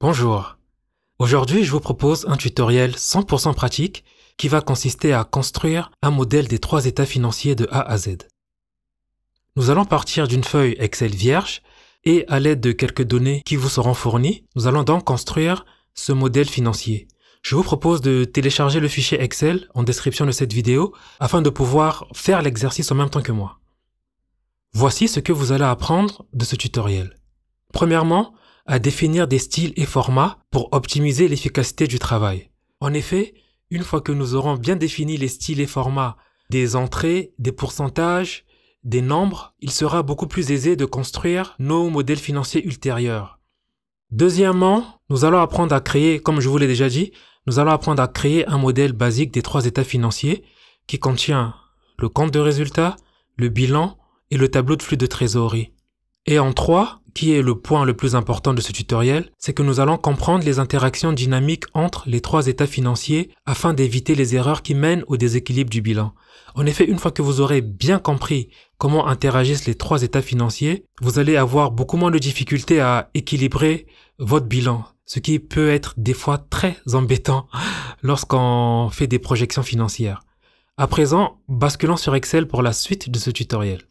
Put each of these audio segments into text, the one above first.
Bonjour. Aujourd'hui, je vous propose un tutoriel 100% pratique qui va consister à construire un modèle des 3 états financiers de A à Z. Nous allons partir d'une feuille Excel vierge et à l'aide de quelques données qui vous seront fournies, nous allons donc construire ce modèle financier. Je vous propose de télécharger le fichier Excel en description de cette vidéo afin de pouvoir faire l'exercice en même temps que moi. Voici ce que vous allez apprendre de ce tutoriel. Premièrement, à définir des styles et formats pour optimiser l'efficacité du travail. En effet, une fois que nous aurons bien défini les styles et formats des entrées, des pourcentages, des nombres, il sera beaucoup plus aisé de construire nos modèles financiers ultérieurs. Deuxièmement, nous allons apprendre à créer, comme je vous l'ai déjà dit, nous allons apprendre à créer un modèle basique des 3 états financiers qui contient le compte de résultat, le bilan et le tableau de flux de trésorerie. Et en 3, qui est le point le plus important de ce tutoriel, c'est que nous allons comprendre les interactions dynamiques entre les 3 états financiers afin d'éviter les erreurs qui mènent au déséquilibre du bilan. En effet, une fois que vous aurez bien compris comment interagissent les 3 états financiers, vous allez avoir beaucoup moins de difficultés à équilibrer votre bilan, ce qui peut être des fois très embêtant lorsqu'on fait des projections financières. À présent, basculons sur Excel pour la suite de ce tutoriel.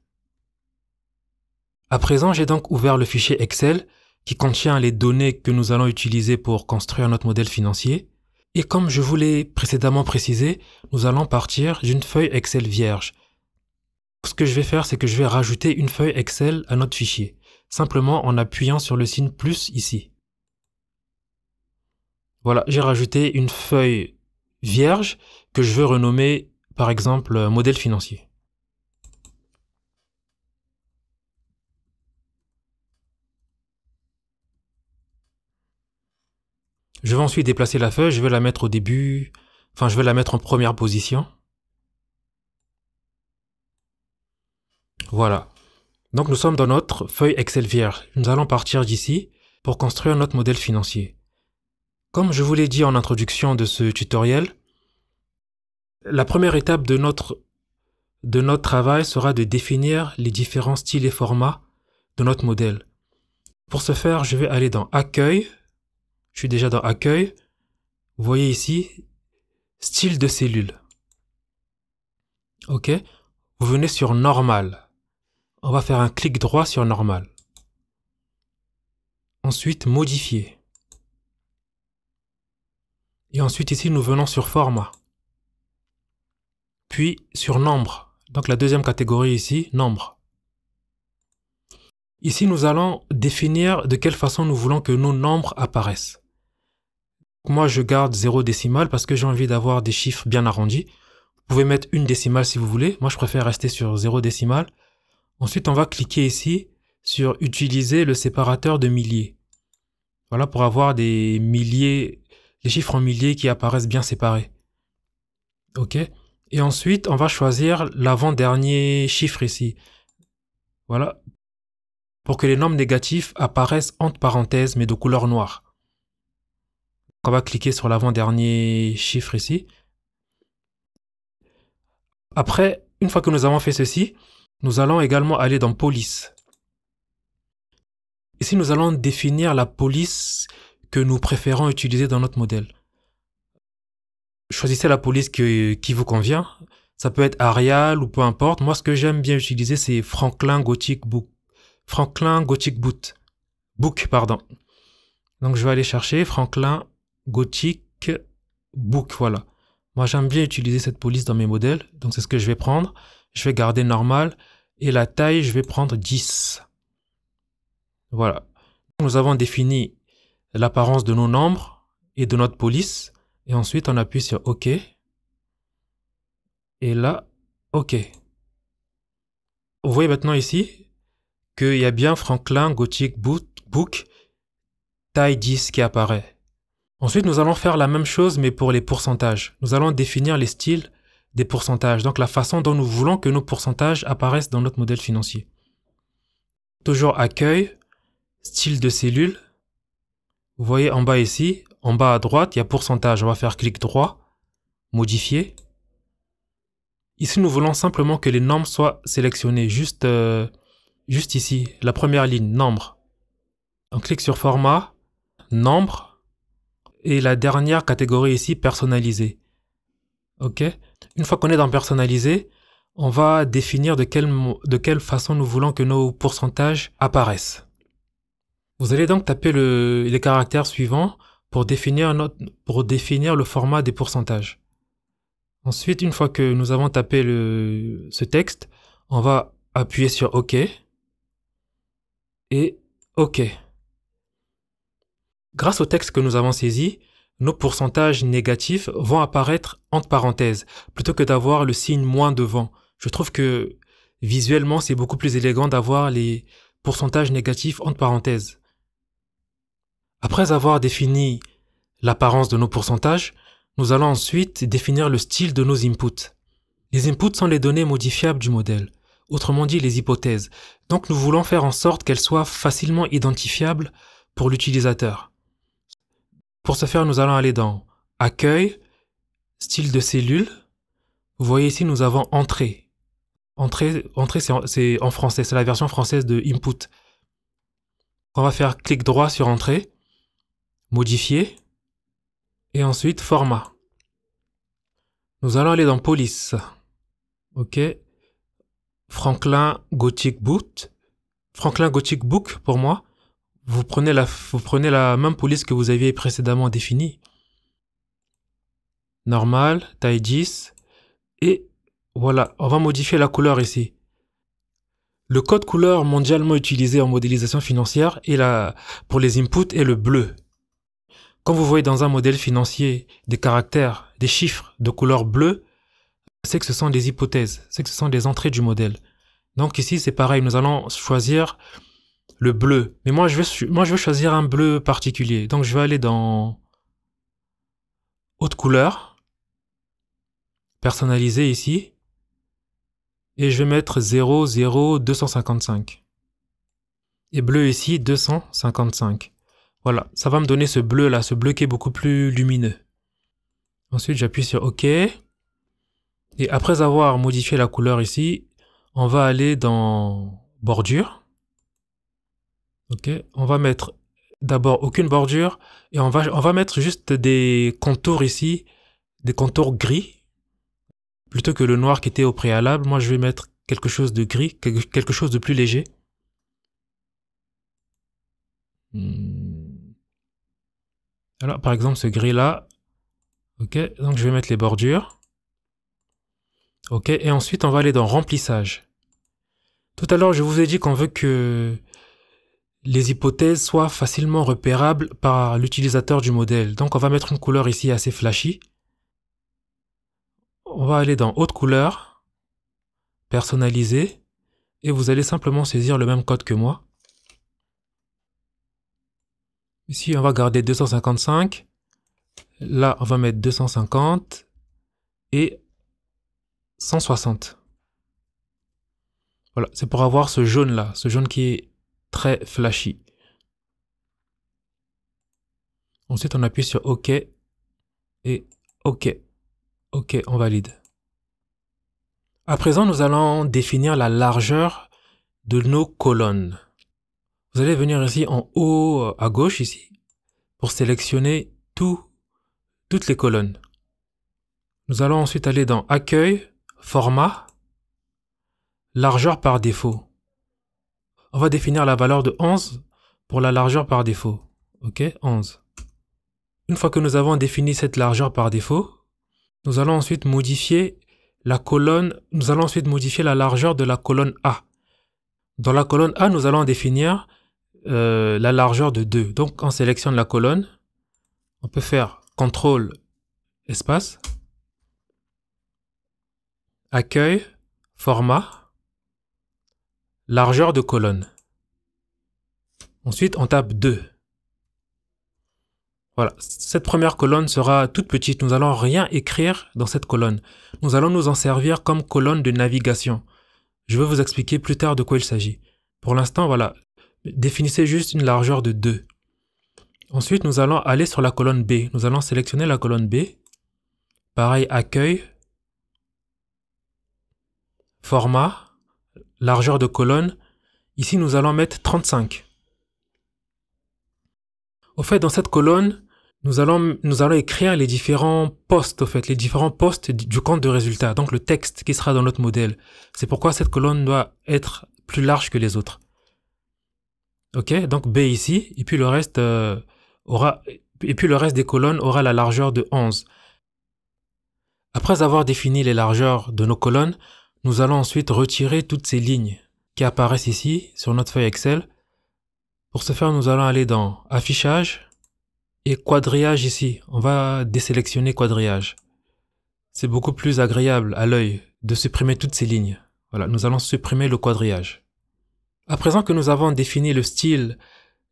À présent, j'ai donc ouvert le fichier Excel qui contient les données que nous allons utiliser pour construire notre modèle financier. Et comme je vous l'ai précédemment précisé, nous allons partir d'une feuille Excel vierge. Ce que je vais faire, c'est que je vais rajouter une feuille Excel à notre fichier, simplement en appuyant sur le signe plus ici. Voilà, j'ai rajouté une feuille vierge que je veux renommer, par exemple, modèle financier. Je vais ensuite déplacer la feuille, je vais la mettre au début, je vais la mettre en première position. Voilà. Donc nous sommes dans notre feuille Excel vierge. Nous allons partir d'ici pour construire notre modèle financier. Comme je vous l'ai dit en introduction de ce tutoriel, la première étape de notre travail sera de définir les différents styles et formats de notre modèle. Pour ce faire, je vais aller dans Accueil. Je suis déjà dans Accueil. Vous voyez ici, Style de cellule. Ok. Vous venez sur Normal. On va faire un clic droit sur Normal. Ensuite, Modifier. Et ensuite, ici, nous venons sur Format. Puis, sur Nombre. Donc, la deuxième catégorie ici, Nombre. Ici, nous allons définir de quelle façon nous voulons que nos nombres apparaissent. Moi, je garde 0 décimale parce que j'ai envie d'avoir des chiffres bien arrondis. Vous pouvez mettre une décimale si vous voulez. Moi, je préfère rester sur 0 décimale. Ensuite, on va cliquer ici sur Utiliser le séparateur de milliers. Voilà, pour avoir des milliers, les chiffres en milliers qui apparaissent bien séparés. Ok. Et ensuite, on va choisir l'avant-dernier chiffre ici. Voilà. Pour que les nombres négatifs apparaissent entre parenthèses, mais de couleur noire. On va cliquer sur l'avant-dernier chiffre ici. Après, une fois que nous avons fait ceci, nous allons également aller dans Police. Ici, nous allons définir la police que nous préférons utiliser dans notre modèle. Choisissez la police qui vous convient. Ça peut être Arial ou peu importe. Moi, ce que j'aime bien utiliser, c'est Franklin Gothic Book. Franklin Gothic Book. Donc, je vais aller chercher Franklin Gothic Book. Voilà. Moi, j'aime bien utiliser cette police dans mes modèles. Donc, c'est ce que je vais prendre. Je vais garder normal. Et la taille, je vais prendre 10. Voilà. Nous avons défini l'apparence de nos nombres et de notre police. Et ensuite, on appuie sur OK. Et là, OK. Vous voyez maintenant ici qu'il y a bien Franklin Gothic Book taille 10 qui apparaît. Ensuite, nous allons faire la même chose, mais pour les pourcentages. Nous allons définir les styles des pourcentages, donc la façon dont nous voulons que nos pourcentages apparaissent dans notre modèle financier. Toujours Accueil, Style de cellule. Vous voyez en bas ici, en bas à droite, il y a pourcentage. On va faire clic droit, Modifier. Ici, nous voulons simplement que les nombres soient sélectionnés, juste ici, la première ligne, nombre. On clique sur Format. nombre. Et la dernière catégorie ici, personnalisé. Ok? Une fois qu'on est dans personnalisé, on va définir de quelle façon nous voulons que nos pourcentages apparaissent. Vous allez donc taper les caractères suivants pour définir le format des pourcentages. Ensuite, une fois que nous avons tapé ce texte, on va appuyer sur OK et OK. Grâce au texte que nous avons saisi, nos pourcentages négatifs vont apparaître entre parenthèses, plutôt que d'avoir le signe moins devant. Je trouve que visuellement, c'est beaucoup plus élégant d'avoir les pourcentages négatifs entre parenthèses. Après avoir défini l'apparence de nos pourcentages, nous allons ensuite définir le style de nos inputs. Les inputs sont les données modifiables du modèle, autrement dit les hypothèses. Donc nous voulons faire en sorte qu'elles soient facilement identifiables pour l'utilisateur. Pour ce faire, nous allons aller dans Accueil, Style de cellule. Vous voyez ici, nous avons Entrée. Entrée c'est en français, c'est la version française de Input. On va faire clic droit sur Entrée, Modifier, et ensuite Format. Nous allons aller dans Police. OK. Franklin Gothic Boot. Franklin Gothic Book pour moi. Vous prenez la même police que vous aviez précédemment définie. Normal, taille 10. Et voilà, on va modifier la couleur ici. Le code couleur mondialement utilisé en modélisation financière pour les inputs est le bleu. Quand vous voyez dans un modèle financier des caractères, des chiffres de couleur bleue, c'est que ce sont des hypothèses, c'est que ce sont des entrées du modèle. Donc ici, c'est pareil, nous allons choisir le bleu. Mais moi, je veux choisir un bleu particulier. Donc, je vais aller dans Haute couleur, personnaliser ici, et je vais mettre 0, 0, 255. Et bleu ici, 255. Voilà, ça va me donner ce bleu là, ce bleu qui est beaucoup plus lumineux. Ensuite, j'appuie sur OK. Et après avoir modifié la couleur ici, on va aller dans Bordure. Ok, on va mettre d'abord aucune bordure et on va mettre juste des contours ici, des contours gris, plutôt que le noir qui était au préalable. Moi, je vais mettre quelque chose de gris, quelque chose de plus léger. Alors, par exemple, ce gris-là. Ok, donc je vais mettre les bordures. Ok, et ensuite, on va aller dans Remplissage. Tout à l'heure, je vous ai dit qu'on veut que les hypothèses soient facilement repérables par l'utilisateur du modèle. Donc, on va mettre une couleur ici assez flashy. On va aller dans Haute couleur, Personnaliser, et vous allez simplement saisir le même code que moi. Ici, on va garder 255. Là, on va mettre 250 et 160. Voilà, c'est pour avoir ce jaune-là, ce jaune qui est très flashy. Ensuite, on appuie sur OK et OK. OK, on valide. À présent, nous allons définir la largeur de nos colonnes. Vous allez venir ici en haut à gauche, ici, pour sélectionner toutes les colonnes. Nous allons ensuite aller dans Accueil, Format, Largeur par défaut. On va définir la valeur de 11 pour la largeur par défaut. OK, 11. Une fois que nous avons défini cette largeur par défaut, nous allons ensuite modifier la colonne, nous allons ensuite modifier la largeur de la colonne A. Dans la colonne A, nous allons définir la largeur de 2. Donc, on sélectionne la colonne. On peut faire CTRL espace, Accueil, Format, Largeur de colonne. Ensuite, on tape 2. Voilà, cette première colonne sera toute petite. Nous n'allons rien écrire dans cette colonne. Nous allons nous en servir comme colonne de navigation. Je vais vous expliquer plus tard de quoi il s'agit. Pour l'instant, voilà, définissez juste une largeur de 2. Ensuite, nous allons aller sur la colonne B. Nous allons sélectionner la colonne B. Pareil, Accueil, Format, Largeur de colonne. Ici, nous allons mettre 35. Au fait, dans cette colonne, nous allons écrire les différents postes, les différents postes du compte de résultat, donc le texte qui sera dans notre modèle. C'est pourquoi cette colonne doit être plus large que les autres. Ok, donc B ici, et puis le reste des colonnes aura la largeur de 11. Après avoir défini les largeurs de nos colonnes, nous allons ensuite retirer toutes ces lignes qui apparaissent ici sur notre feuille Excel. Pour ce faire, nous allons aller dans Affichage et Quadrillage ici. On va désélectionner Quadrillage. C'est beaucoup plus agréable à l'œil de supprimer toutes ces lignes. Voilà, nous allons supprimer le quadrillage. À présent que nous avons défini le style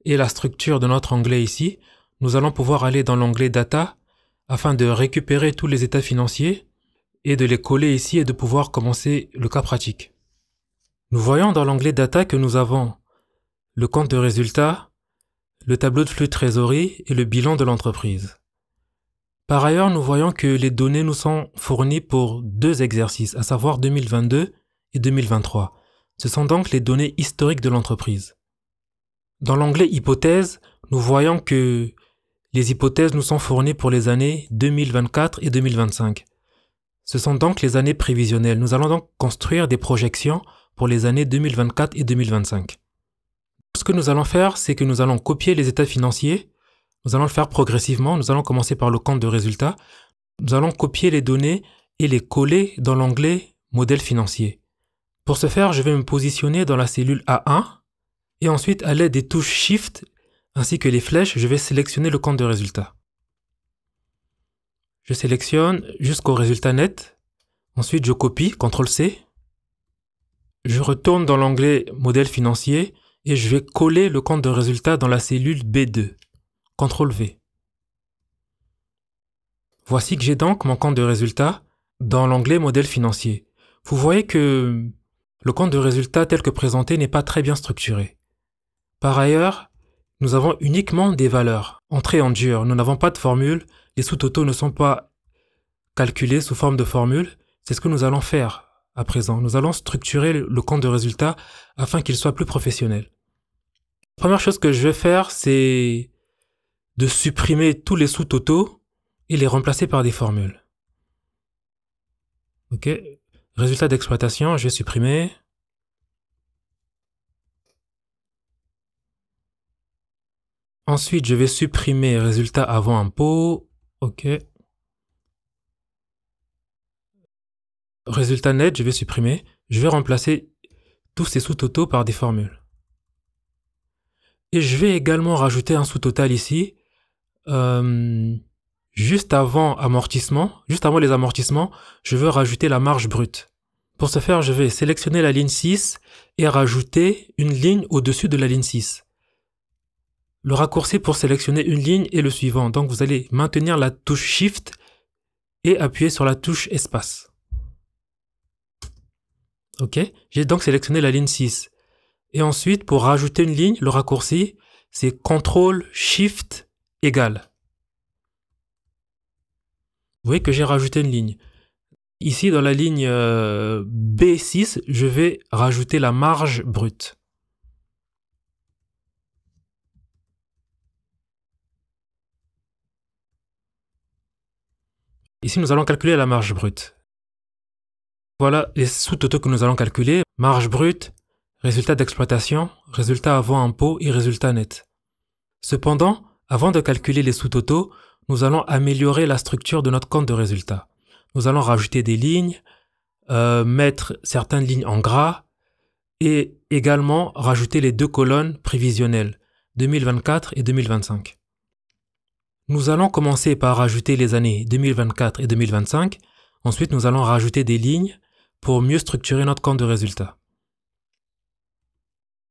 et la structure de notre onglet ici, nous allons pouvoir aller dans l'onglet Data afin de récupérer tous les états financiers et de les coller ici et de pouvoir commencer le cas pratique. Nous voyons dans l'onglet Data que nous avons le compte de résultat, le tableau de flux de trésorerie et le bilan de l'entreprise. Par ailleurs, nous voyons que les données nous sont fournies pour 2 exercices, à savoir 2022 et 2023. Ce sont donc les données historiques de l'entreprise. Dans l'onglet Hypothèses, nous voyons que les hypothèses nous sont fournies pour les années 2024 et 2025. Ce sont donc les années prévisionnelles. Nous allons donc construire des projections pour les années 2024 et 2025. Ce que nous allons faire, c'est que nous allons copier les états financiers. Nous allons le faire progressivement. Nous allons commencer par le compte de résultat. Nous allons copier les données et les coller dans l'onglet Modèle financier. Pour ce faire, je vais me positionner dans la cellule A1 et ensuite, à l'aide des touches Shift ainsi que les flèches, je vais sélectionner le compte de résultat. Je sélectionne jusqu'au résultat net. Ensuite, je copie, CTRL-C. Je retourne dans l'onglet Modèle financier et je vais coller le compte de résultat dans la cellule B2. CTRL-V. Voici que j'ai donc mon compte de résultat dans l'onglet Modèle financier. Vous voyez que le compte de résultat tel que présenté n'est pas très bien structuré. Par ailleurs, nous avons uniquement des valeurs entrées en dur. Nous n'avons pas de formule. Les sous-totaux ne sont pas calculés sous forme de formule. C'est ce que nous allons faire à présent. Nous allons structurer le compte de résultat afin qu'il soit plus professionnel. La première chose que je vais faire, c'est de supprimer tous les sous-totaux et les remplacer par des formules. Ok. Résultat d'exploitation, je vais supprimer. Ensuite, je vais supprimer résultat avant impôt. Ok. Résultat net, je vais supprimer. Je vais remplacer tous ces sous-totaux par des formules. Et je vais également rajouter un sous-total ici. Juste avant les amortissements, je veux rajouter la marge brute. Pour ce faire, je vais sélectionner la ligne 6 et rajouter une ligne au-dessus de la ligne 6. Le raccourci pour sélectionner une ligne est le suivant. Donc vous allez maintenir la touche Shift et appuyer sur la touche Espace. Ok, j'ai donc sélectionné la ligne 6. Et ensuite, pour rajouter une ligne, le raccourci, c'est CTRL SHIFT égal. Vous voyez que j'ai rajouté une ligne. Ici, dans la ligne B6, je vais rajouter la marge brute. Ici, nous allons calculer la marge brute. Voilà les sous-totaux que nous allons calculer. Marge brute, résultat d'exploitation, résultat avant impôt et résultat net. Cependant, avant de calculer les sous-totaux, nous allons améliorer la structure de notre compte de résultat. Nous allons rajouter des lignes, mettre certaines lignes en gras et également rajouter les 2 colonnes prévisionnelles, 2024 et 2025. Nous allons commencer par rajouter les années 2024 et 2025. Ensuite, nous allons rajouter des lignes pour mieux structurer notre compte de résultat.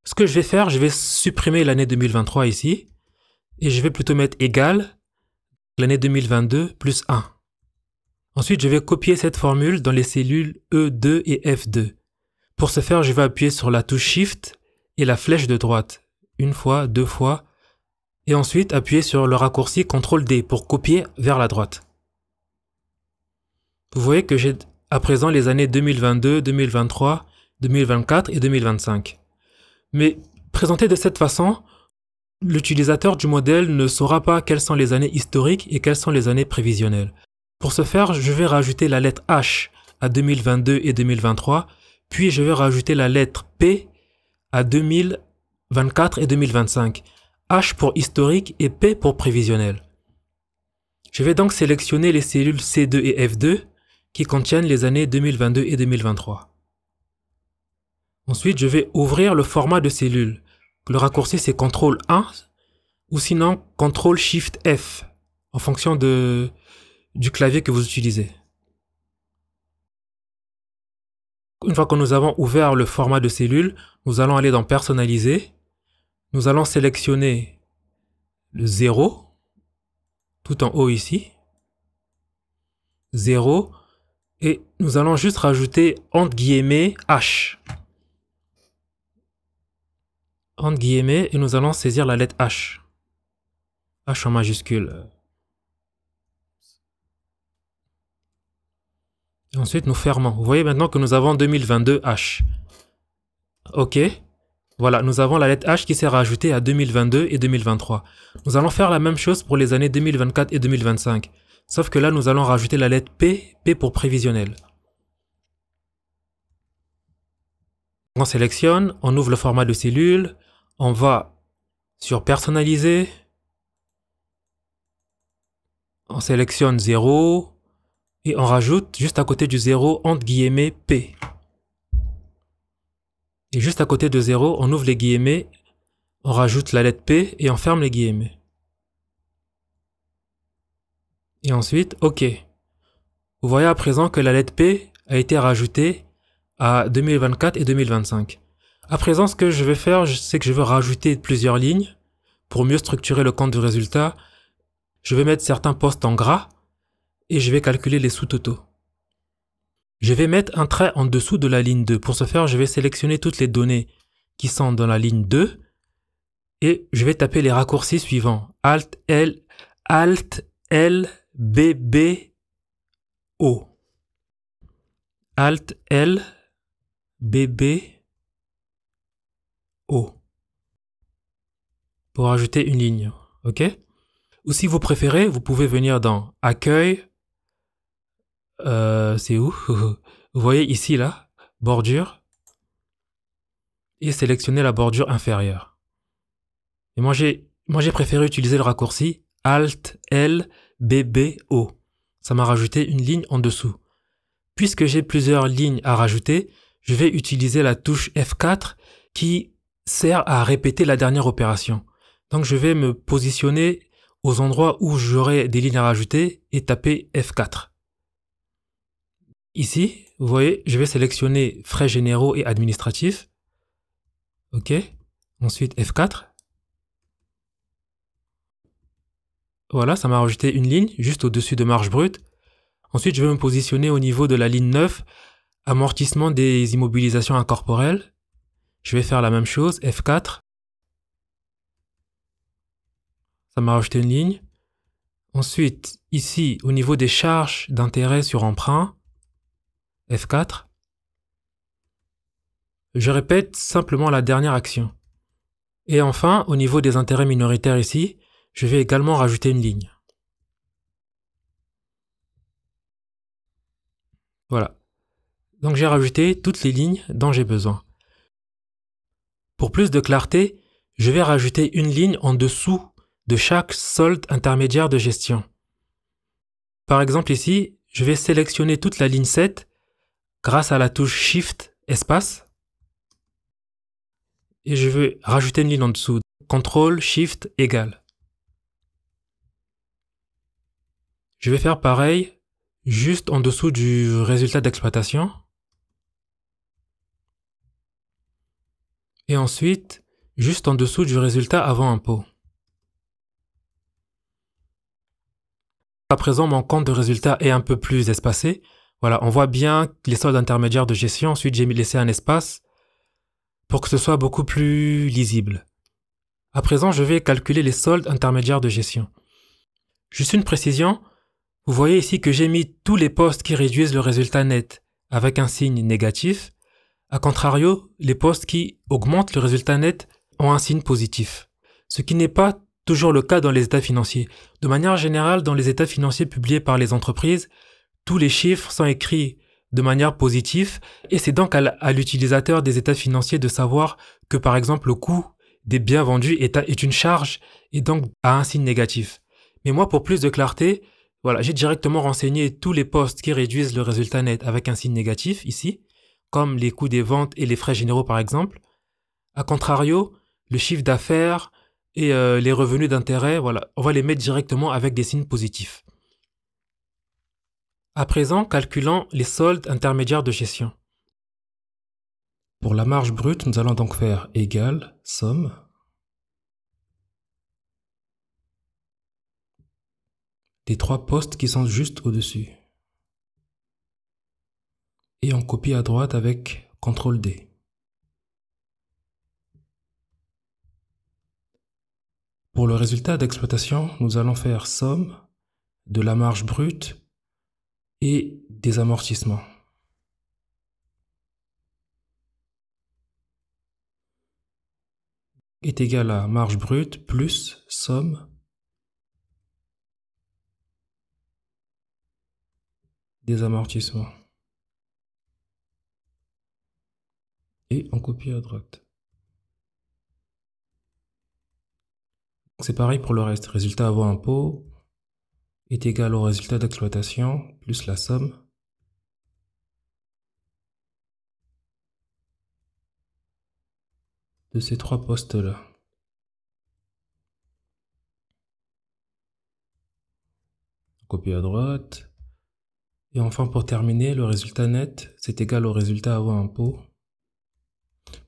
Ce que je vais faire, je vais supprimer l'année 2023 ici et je vais plutôt mettre égal l'année 2022 plus 1. Ensuite, je vais copier cette formule dans les cellules E2 et F2. Pour ce faire, je vais appuyer sur la touche Shift et la flèche de droite, une fois, 2 fois, et ensuite appuyer sur le raccourci CTRL-D pour copier vers la droite. Vous voyez que j'ai à présent les années 2022, 2023, 2024 et 2025. Mais présenté de cette façon, l'utilisateur du modèle ne saura pas quelles sont les années historiques et quelles sont les années prévisionnelles. Pour ce faire, je vais rajouter la lettre H à 2022 et 2023, puis je vais rajouter la lettre P à 2024 et 2025. H pour historique et P pour prévisionnel. Je vais donc sélectionner les cellules C2 et F2 qui contiennent les années 2022 et 2023. Ensuite, je vais ouvrir le format de cellule. Le raccourci c'est CTRL-1 ou sinon CTRL-SHIFT-F en fonction du clavier que vous utilisez. Une fois que nous avons ouvert le format de cellule, nous allons aller dans Personnaliser. Nous allons sélectionner le 0, tout en haut ici. 0. Et nous allons juste rajouter entre guillemets H. Entre guillemets, et nous allons saisir la lettre H. H en majuscule. Et ensuite, nous fermons. Vous voyez maintenant que nous avons 2022 H. OK. Voilà, nous avons la lettre H qui s'est rajoutée à 2022 et 2023. Nous allons faire la même chose pour les années 2024 et 2025. Sauf que là, nous allons rajouter la lettre P, P pour prévisionnel. On sélectionne, on ouvre le format de cellule, on va sur Personnaliser, on sélectionne 0 et on rajoute juste à côté du 0 entre guillemets P. Et juste à côté de 0, on ouvre les guillemets, on rajoute la lettre P et on ferme les guillemets. Et ensuite, OK. Vous voyez à présent que la lettre P a été rajoutée à 2024 et 2025. À présent, ce que je vais faire, c'est que je vais rajouter plusieurs lignes pour mieux structurer le compte du résultat. Je vais mettre certains postes en gras et je vais calculer les sous-totaux. Je vais mettre un trait en dessous de la ligne 2. Pour ce faire, je vais sélectionner toutes les données qui sont dans la ligne 2 et je vais taper les raccourcis suivants. Alt L, B, B, O. Alt L, B, B, O. Pour ajouter une ligne. OK? Ou si vous préférez, vous pouvez venir dans Accueil. C'est où? Vous voyez ici, là, bordure. Et sélectionner la bordure inférieure. Et moi, j'ai préféré utiliser le raccourci Alt L B B O. Ça m'a rajouté une ligne en dessous. Puisque j'ai plusieurs lignes à rajouter, je vais utiliser la touche F4 qui sert à répéter la dernière opération. Donc, je vais me positionner aux endroits où j'aurai des lignes à rajouter et taper F4. Ici, vous voyez, je vais sélectionner frais généraux et administratifs. OK. Ensuite, F4. Voilà, ça m'a rajouté une ligne juste au-dessus de marge brute. Ensuite, je vais me positionner au niveau de la ligne 9, amortissement des immobilisations incorporelles. Je vais faire la même chose, F4. Ça m'a rajouté une ligne. Ensuite, ici, au niveau des charges d'intérêt sur emprunt, F4. Je répète simplement la dernière action. Et enfin, au niveau des intérêts minoritaires ici, je vais également rajouter une ligne. Voilà. Donc j'ai rajouté toutes les lignes dont j'ai besoin. Pour plus de clarté, je vais rajouter une ligne en dessous de chaque solde intermédiaire de gestion. Par exemple ici, je vais sélectionner toute la ligne 7 grâce à la touche Shift espace. Et je vais rajouter une ligne en dessous. CTRL Shift égal. Je vais faire pareil juste en dessous du résultat d'exploitation. Et ensuite, juste en dessous du résultat avant impôt. À présent, mon compte de résultat est un peu plus espacé. Voilà, on voit bien les soldes intermédiaires de gestion. Ensuite, j'ai laissé un espace pour que ce soit beaucoup plus lisible. À présent, je vais calculer les soldes intermédiaires de gestion. Juste une précision, vous voyez ici que j'ai mis tous les postes qui réduisent le résultat net avec un signe négatif. A contrario, les postes qui augmentent le résultat net ont un signe positif. ce qui n'est pas toujours le cas dans les états financiers. De manière générale, dans les états financiers publiés par les entreprises, tous les chiffres sont écrits de manière positive et c'est donc à l'utilisateur des états financiers de savoir que par exemple le coût des biens vendus est une charge et donc a un signe négatif. Mais moi, pour plus de clarté, voilà, j'ai directement renseigné tous les postes qui réduisent le résultat net avec un signe négatif ici, comme les coûts des ventes et les frais généraux par exemple. A contrario, le chiffre d'affaires et les revenus d'intérêt, voilà, on va les mettre directement avec des signes positifs. À présent, calculons les soldes intermédiaires de gestion. Pour la marge brute, nous allons donc faire égal, somme, des trois postes qui sont juste au-dessus. Et on copie à droite avec CTRL D. Pour le résultat d'exploitation, nous allons faire somme de la marge brute et des amortissements. Est égal à marge brute plus somme des amortissements. Et on copie à droite. C'est pareil pour le reste. Résultat avant impôt est égal au résultat d'exploitation plus la somme de ces trois postes-là. Copie à droite. Et enfin, pour terminer, le résultat net, c'est égal au résultat avant impôt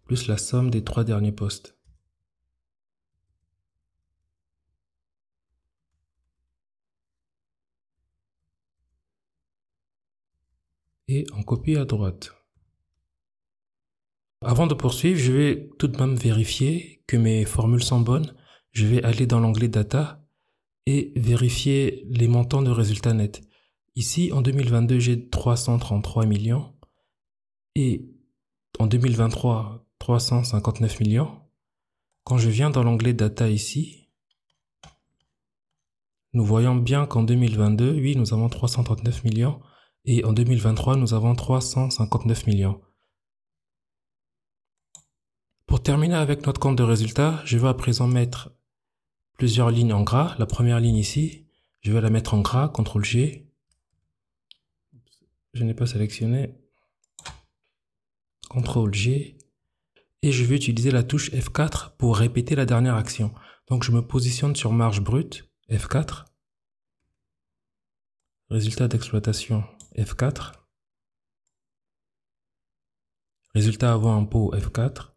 plus la somme des trois derniers postes. Et on copie à droite. Avant de poursuivre, je vais tout de même vérifier que mes formules sont bonnes. Je vais aller dans l'onglet Data et vérifier les montants de résultats nets. Ici, en 2022, j'ai 333 millions et en 2023, 359 millions. Quand je viens dans l'onglet Data ici, nous voyons bien qu'en 2022, oui, nous avons 339 millions et en 2023, nous avons 359 millions. Pour terminer avec notre compte de résultats, je vais à présent mettre plusieurs lignes en gras. La première ligne ici, je vais la mettre en gras, CTRL G. Je n'ai pas sélectionné. CTRL G. Et je vais utiliser la touche F4 pour répéter la dernière action. Donc je me positionne sur marge brute, F4. Résultat d'exploitation, F4. Résultat avant impôt, F4.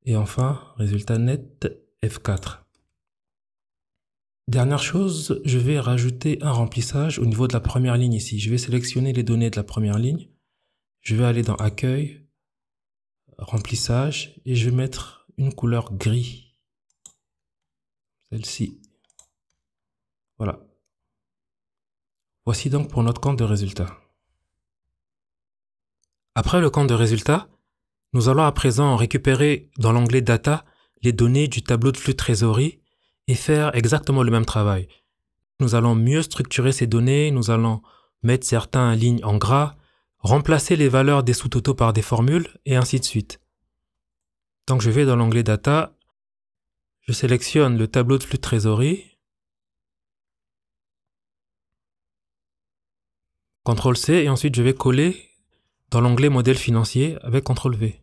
Et enfin, résultat net, F4. Dernière chose, je vais rajouter un remplissage au niveau de la première ligne ici. Je vais sélectionner les données de la première ligne. Je vais aller dans Accueil, Remplissage, et je vais mettre une couleur gris. Celle-ci. Voilà. Voici donc pour notre compte de résultats. Après le compte de résultats, nous allons à présent récupérer dans l'onglet Data les données du tableau de flux de trésorerie et faire exactement le même travail. Nous allons mieux structurer ces données, nous allons mettre certaines lignes en gras, remplacer les valeurs des sous-totaux par des formules et ainsi de suite. Donc je vais dans l'onglet Data, je sélectionne le tableau de flux de trésorerie, CTRL C et ensuite je vais coller dans l'onglet Modèle financier avec CTRL V.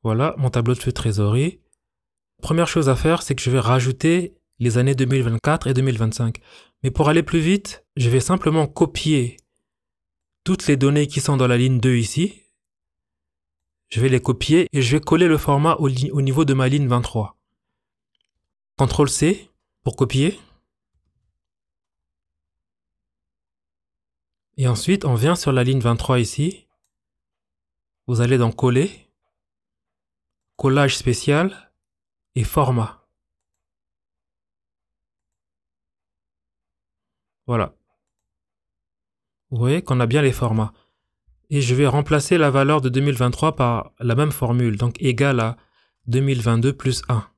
Voilà mon tableau de flux de trésorerie. Première chose à faire, c'est que je vais rajouter les années 2024 et 2025. Mais pour aller plus vite, je vais simplement copier toutes les données qui sont dans la ligne 2 ici. Je vais les copier et je vais coller le format au niveau de ma ligne 23. CTRL C pour copier. Et ensuite, on vient sur la ligne 23 ici. Vous allez dans Coller, Collage spécial et Format. Voilà. Vous voyez qu'on a bien les formats. et je vais remplacer la valeur de 2023 par la même formule, donc égale à 2022 plus 1.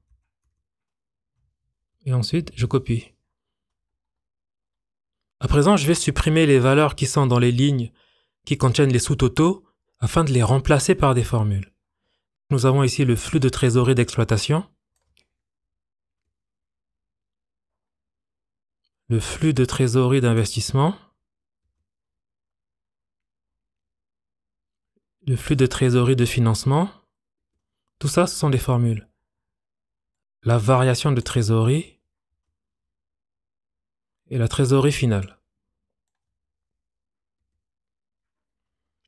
Et ensuite, je copie. À présent, je vais supprimer les valeurs qui sont dans les lignes qui contiennent les sous-totaux afin de les remplacer par des formules. Nous avons ici le flux de trésorerie d'exploitation, le flux de trésorerie d'investissement, le flux de trésorerie de financement. Tout ça, ce sont des formules. La variation de trésorerie et la trésorerie finale.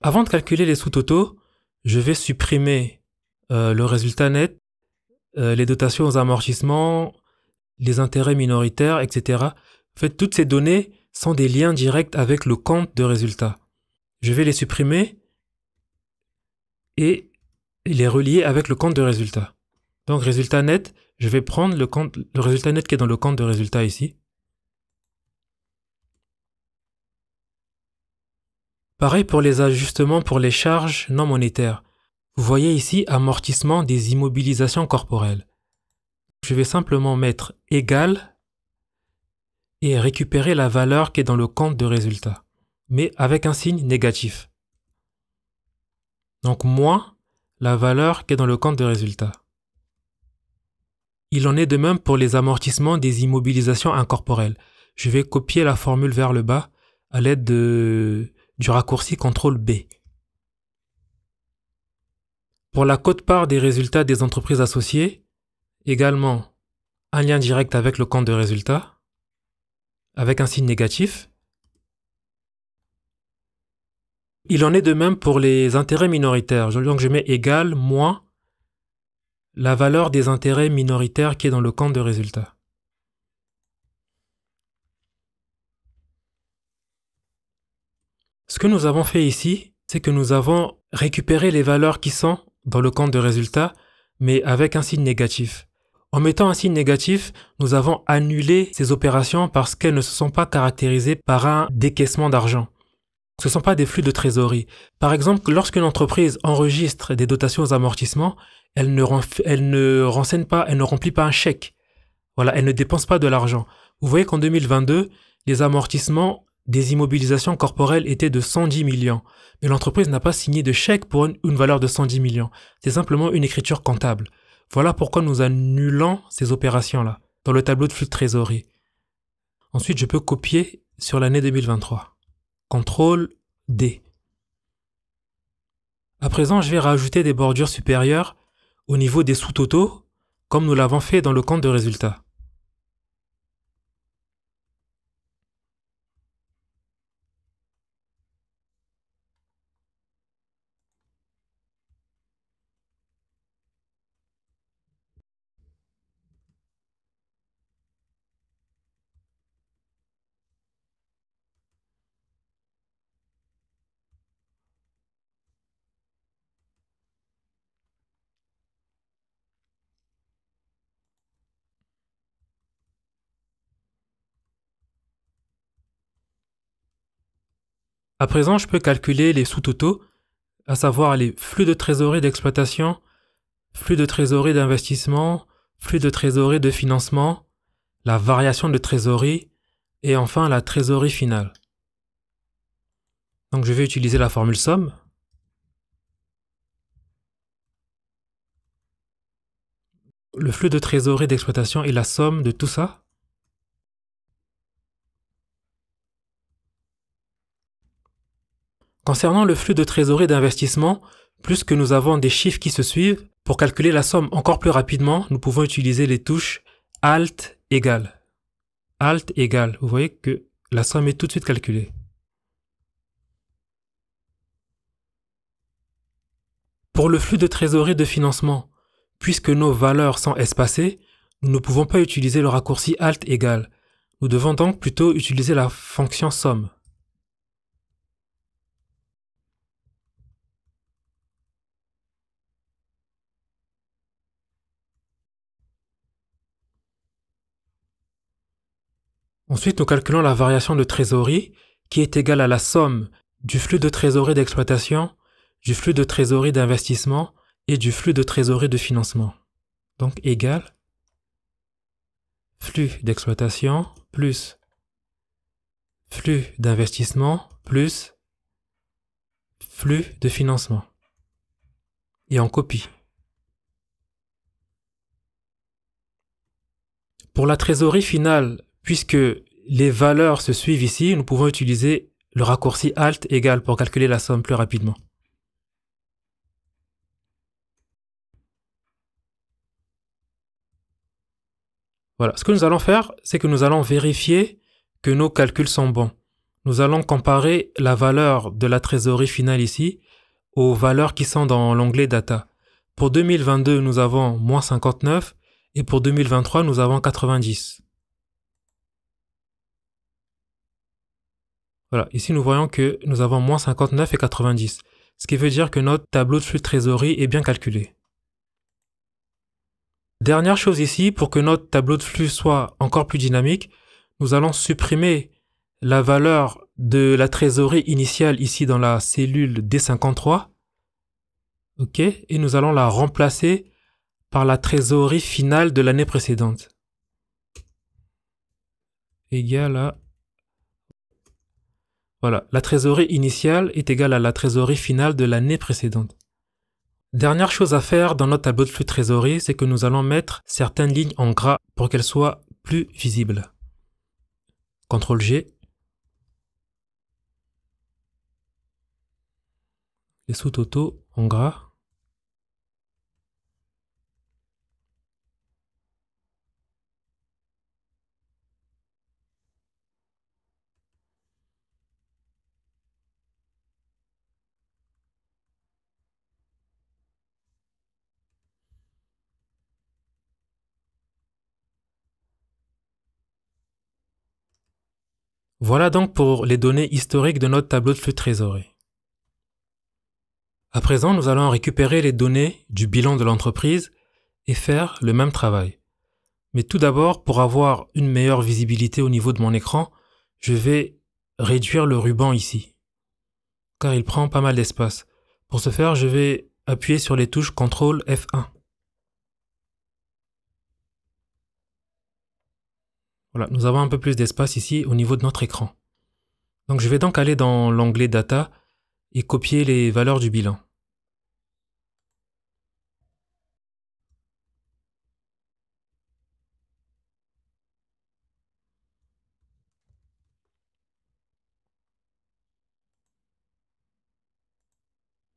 Avant de calculer les sous-totaux, je vais supprimer le résultat net, les dotations aux amortissements, les intérêts minoritaires, etc. En fait, toutes ces données sont des liens directs avec le compte de résultat. Je vais les supprimer et les relier avec le compte de résultat. Donc, résultat net, je vais prendre le résultat net qui est dans le compte de résultat ici. Pareil pour les ajustements pour les charges non monétaires. Vous voyez ici amortissement des immobilisations corporelles. Je vais simplement mettre égal et récupérer la valeur qui est dans le compte de résultat, mais avec un signe négatif. Donc moins la valeur qui est dans le compte de résultat. Il en est de même pour les amortissements des immobilisations incorporelles. Je vais copier la formule vers le bas à l'aide du raccourci CTRL B. Pour la quote-part des résultats des entreprises associées, également un lien direct avec le compte de résultat, avec un signe négatif. Il en est de même pour les intérêts minoritaires. Donc je mets égal moins la valeur des intérêts minoritaires qui est dans le compte de résultat. Ce que nous avons fait ici, c'est que nous avons récupéré les valeurs qui sont dans le compte de résultat, mais avec un signe négatif. En mettant un signe négatif, nous avons annulé ces opérations parce qu'elles ne se sont pas caractérisées par un décaissement d'argent. Ce ne sont pas des flux de trésorerie. Par exemple, lorsqu'une entreprise enregistre des dotations aux amortissements, elle ne renseigne pas, elle ne remplit pas un chèque. Voilà, elle ne dépense pas de l'argent. Vous voyez qu'en 2022, les amortissements des immobilisations corporelles étaient de 110 millions. Mais l'entreprise n'a pas signé de chèque pour une valeur de 110 millions. C'est simplement une écriture comptable. Voilà pourquoi nous annulons ces opérations-là dans le tableau de flux de trésorerie. Ensuite, je peux copier sur l'année 2023. CTRL D. À présent, je vais rajouter des bordures supérieures au niveau des sous-totaux, comme nous l'avons fait dans le compte de résultat. À présent, je peux calculer les sous-totaux, à savoir les flux de trésorerie d'exploitation, flux de trésorerie d'investissement, flux de trésorerie de financement, la variation de trésorerie et enfin la trésorerie finale. Donc je vais utiliser la formule somme. Le flux de trésorerie d'exploitation est la somme de tout ça. Concernant le flux de trésorerie d'investissement, puisque nous avons des chiffres qui se suivent, pour calculer la somme encore plus rapidement, nous pouvons utiliser les touches Alt égale. Alt égale. Vous voyez que la somme est tout de suite calculée. Pour le flux de trésorerie de financement, puisque nos valeurs sont espacées, nous ne pouvons pas utiliser le raccourci Alt égale. Nous devons donc plutôt utiliser la fonction somme. Ensuite, nous calculons la variation de trésorerie qui est égale à la somme du flux de trésorerie d'exploitation, du flux de trésorerie d'investissement et du flux de trésorerie de financement. Donc égal flux d'exploitation plus flux d'investissement plus flux de financement. Et on copie. Pour la trésorerie finale, puisque les valeurs se suivent ici, nous pouvons utiliser le raccourci Alt égal pour calculer la somme plus rapidement. Voilà, ce que nous allons faire, c'est que nous allons vérifier que nos calculs sont bons. Nous allons comparer la valeur de la trésorerie finale ici aux valeurs qui sont dans l'onglet Data. Pour 2022, nous avons moins 59 et pour 2023, nous avons 90. Voilà, ici nous voyons que nous avons moins 59 et 90, ce qui veut dire que notre tableau de flux de trésorerie est bien calculé. Dernière chose ici, pour que notre tableau de flux soit encore plus dynamique, nous allons supprimer la valeur de la trésorerie initiale ici dans la cellule D53. OK, et nous allons la remplacer par la trésorerie finale de l'année précédente. Égale à... Voilà, la trésorerie initiale est égale à la trésorerie finale de l'année précédente. Dernière chose à faire dans notre tableau de flux de trésorerie, c'est que nous allons mettre certaines lignes en gras pour qu'elles soient plus visibles. CTRL G. Les sous-totaux en gras. Voilà donc pour les données historiques de notre tableau de flux de trésorerie. À présent, nous allons récupérer les données du bilan de l'entreprise et faire le même travail. Mais tout d'abord, pour avoir une meilleure visibilité au niveau de mon écran, je vais réduire le ruban ici, car il prend pas mal d'espace. Pour ce faire, je vais appuyer sur les touches CTRL F1. Voilà, nous avons un peu plus d'espace ici au niveau de notre écran. Donc je vais donc aller dans l'onglet Data et copier les valeurs du bilan.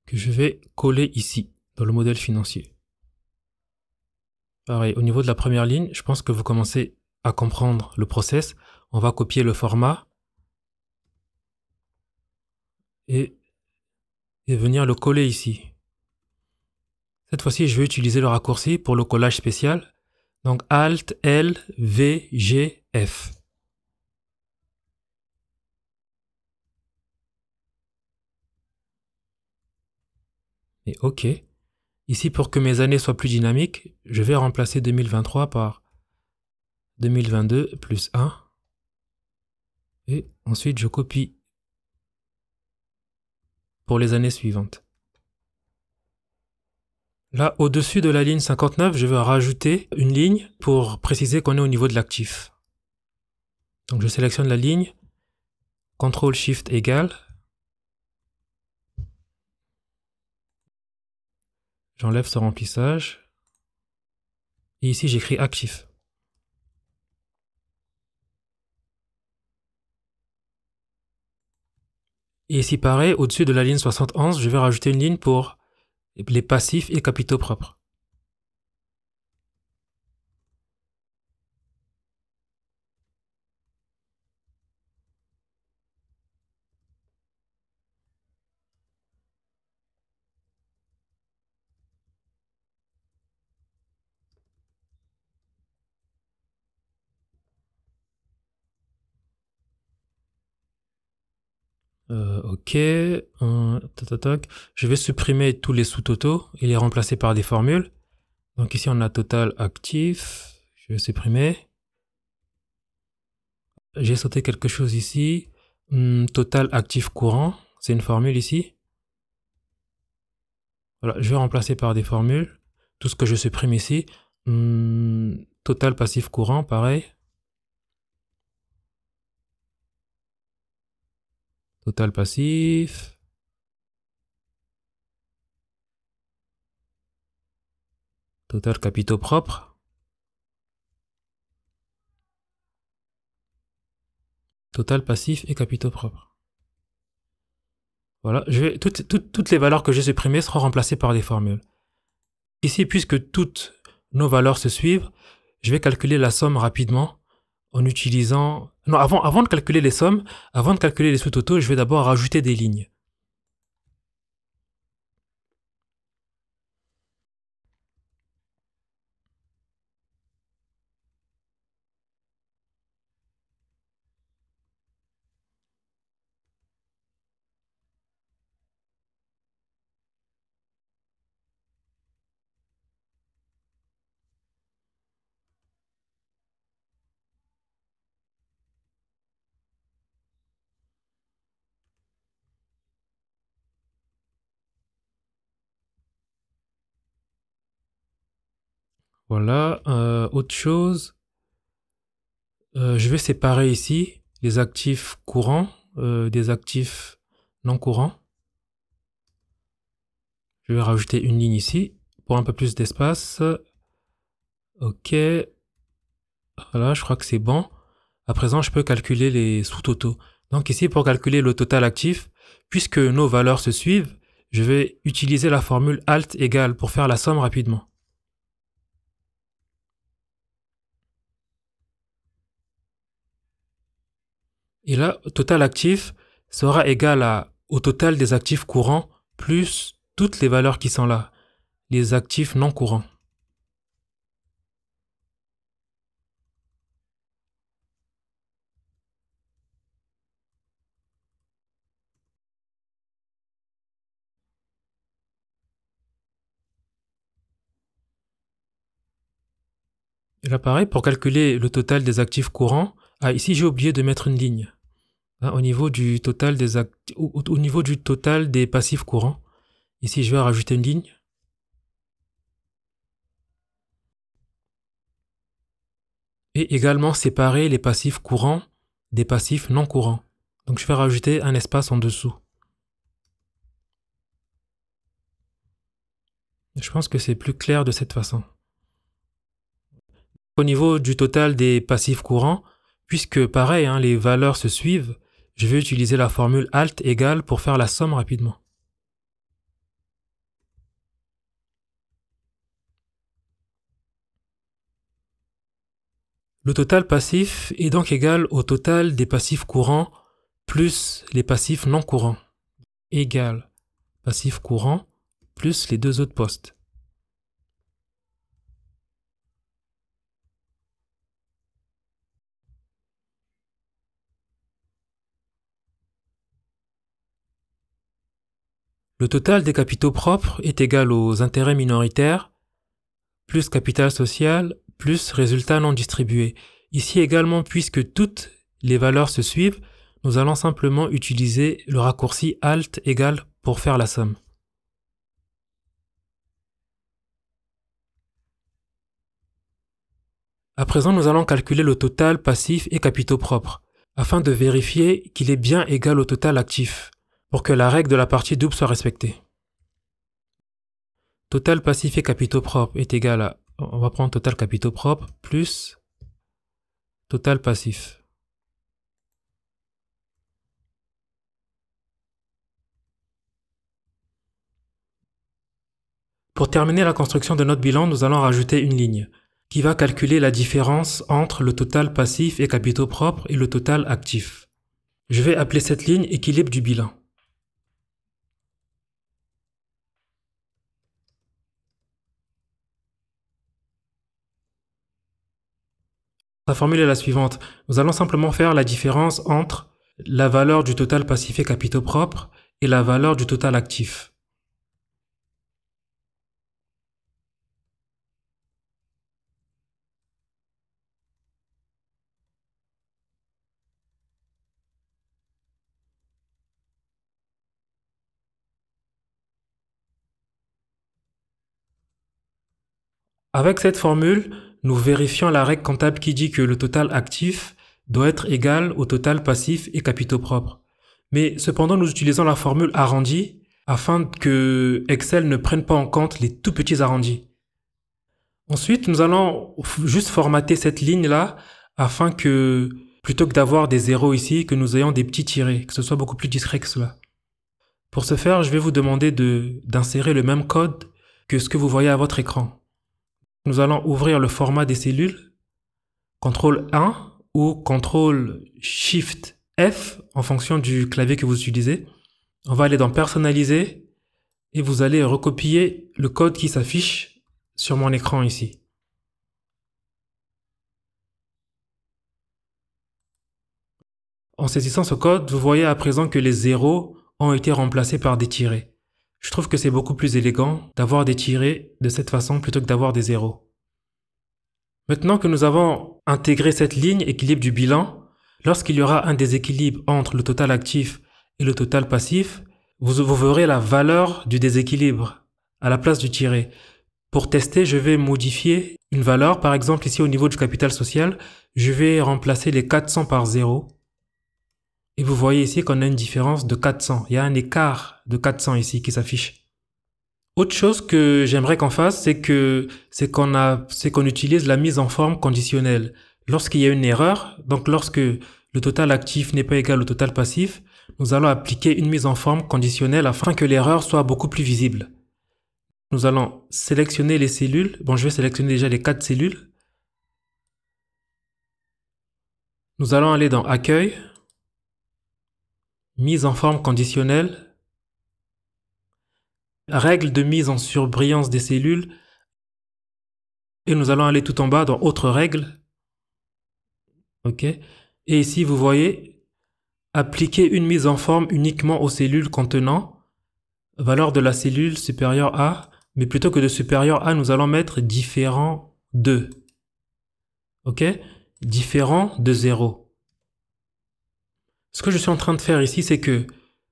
Que je vais coller ici, dans le modèle financier. Pareil, au niveau de la première ligne, je pense que vous commencez à comprendre le process. On va copier le format et venir le coller ici. Cette fois-ci, je vais utiliser le raccourci pour le collage spécial. Donc Alt, L, V, G, F. Et OK. Ici, pour que mes années soient plus dynamiques, je vais remplacer 2023 par 2022 plus 1. Et ensuite, je copie pour les années suivantes. Là, au-dessus de la ligne 59, je vais rajouter une ligne pour préciser qu'on est au niveau de l'actif. Donc je sélectionne la ligne, CTRL SHIFT égal. J'enlève ce remplissage. Et ici, j'écris actif. Et ici, pareil, au-dessus de la ligne 71, je vais rajouter une ligne pour les passifs et capitaux propres. OK. Je vais supprimer tous les sous-totaux et les remplacer par des formules. Donc ici, on a total actif. Je vais supprimer. J'ai sauté quelque chose ici. Total actif courant. c'est une formule ici. Voilà, je vais remplacer par des formules. Tout ce que je supprime ici. Total passif courant, pareil. Total passif. Total capitaux propres. Total passif et capitaux propres. Voilà, toutes les valeurs que j'ai supprimées seront remplacées par des formules. Ici, puisque toutes nos valeurs se suivent, je vais calculer la somme rapidement en utilisant... Non, avant de calculer les sommes, avant de calculer les sous-totaux, je vais d'abord rajouter des lignes. Voilà, autre chose, je vais séparer ici les actifs courants des actifs non courants. Je vais rajouter une ligne ici pour un peu plus d'espace. Ok, voilà, je crois que c'est bon. À présent, je peux calculer les sous-totaux. Donc ici, pour calculer le total actif, puisque nos valeurs se suivent, je vais utiliser la formule alt égale pour faire la somme rapidement. Et là, total actif sera égal au total des actifs courants plus toutes les valeurs qui sont là, les actifs non courants. Et là, pareil, pour calculer le total des actifs courants, ici j'ai oublié de mettre une ligne. Au niveau du total au niveau du total des passifs courants. Ici, je vais rajouter une ligne. Et également séparer les passifs courants des passifs non courants. Donc je vais rajouter un espace en dessous. Je pense que c'est plus clair de cette façon. Au niveau du total des passifs courants, puisque pareil, les valeurs se suivent, je vais utiliser la formule alt égale pour faire la somme rapidement. Le total passif est donc égal au total des passifs courants plus les passifs non courants. Égal passif courant plus les deux autres postes. Le total des capitaux propres est égal aux intérêts minoritaires plus capital social plus résultat non distribué. Ici également, puisque toutes les valeurs se suivent, nous allons simplement utiliser le raccourci alt égale pour faire la somme. À présent, nous allons calculer le total passif et capitaux propres, afin de vérifier qu'il est bien égal au total actif, pour que la règle de la partie double soit respectée. Total passif et capitaux propres est égal à, on va prendre total capitaux propres plus total passif. Pour terminer la construction de notre bilan, nous allons rajouter une ligne qui va calculer la différence entre le total passif et capitaux propres et le total actif. Je vais appeler cette ligne équilibre du bilan. La formule est la suivante. Nous allons simplement faire la différence entre la valeur du total passif et capitaux propres et la valeur du total actif. Avec cette formule, nous vérifions la règle comptable qui dit que le total actif doit être égal au total passif et capitaux propres. Mais cependant, nous utilisons la formule arrondie afin que Excel ne prenne pas en compte les tout petits arrondis. Ensuite, nous allons juste formater cette ligne-là afin que, plutôt que d'avoir des zéros ici, que nous ayons des petits tirés, que ce soit beaucoup plus discret que cela. Pour ce faire, je vais vous demander d'insérer le même code que ce que vous voyez à votre écran. Nous allons ouvrir le format des cellules, CTRL 1 ou CTRL SHIFT F en fonction du clavier que vous utilisez. On va aller dans Personnaliser et vous allez recopier le code qui s'affiche sur mon écran ici. En saisissant ce code, vous voyez à présent que les zéros ont été remplacés par des tirés. Je trouve que c'est beaucoup plus élégant d'avoir des tirés de cette façon plutôt que d'avoir des zéros. Maintenant que nous avons intégré cette ligne équilibre du bilan, lorsqu'il y aura un déséquilibre entre le total actif et le total passif, vous verrez la valeur du déséquilibre à la place du tiré. Pour tester, je vais modifier une valeur. Par exemple, ici au niveau du capital social, je vais remplacer les 400 par 0. Et vous voyez ici qu'on a une différence de 400. Il y a un écart de 400 ici qui s'affiche. Autre chose que j'aimerais qu'on fasse, c'est qu'on utilise la mise en forme conditionnelle. Lorsqu'il y a une erreur, donc lorsque le total actif n'est pas égal au total passif, nous allons appliquer une mise en forme conditionnelle afin que l'erreur soit beaucoup plus visible. Nous allons sélectionner les cellules. Bon, je vais sélectionner déjà les 4 cellules. Nous allons aller dans Accueil, Mise en forme conditionnelle, Règles de mise en surbrillance des cellules, et nous allons aller tout en bas dans Autres règles. OK. Et ici, vous voyez, appliquer une mise en forme uniquement aux cellules contenant valeur de la cellule supérieure à, mais plutôt que de supérieur à, nous allons mettre différent de. OK? Différent de 0. Ce que je suis en train de faire ici, c'est que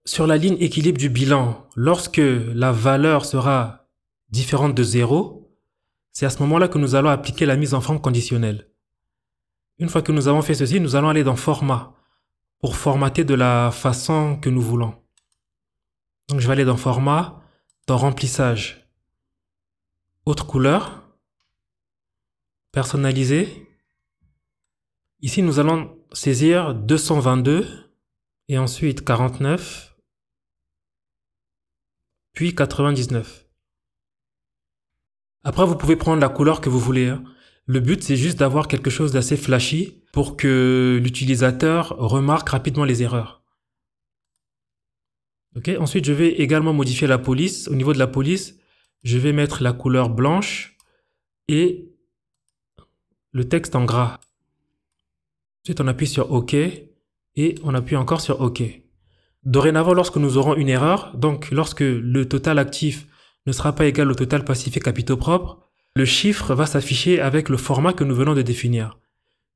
sur la ligne équilibre du bilan, lorsque la valeur sera différente de 0, c'est à ce moment-là que nous allons appliquer la mise en forme conditionnelle. Une fois que nous avons fait ceci, nous allons aller dans Format pour formater de la façon que nous voulons. Donc je vais aller dans Format, dans Remplissage, Autre couleur, Personnaliser. Ici, nous allons saisir 222 et ensuite 49, puis 99. Après, vous pouvez prendre la couleur que vous voulez. Le but, c'est juste d'avoir quelque chose d'assez flashy pour que l'utilisateur remarque rapidement les erreurs. Ok. Ensuite, je vais également modifier la police. Au niveau de la police, je vais mettre la couleur blanche et le texte en gras. Ensuite, on appuie sur OK et on appuie encore sur OK. Dorénavant, lorsque nous aurons une erreur, donc lorsque le total actif ne sera pas égal au total passif et capitaux propres, le chiffre va s'afficher avec le format que nous venons de définir.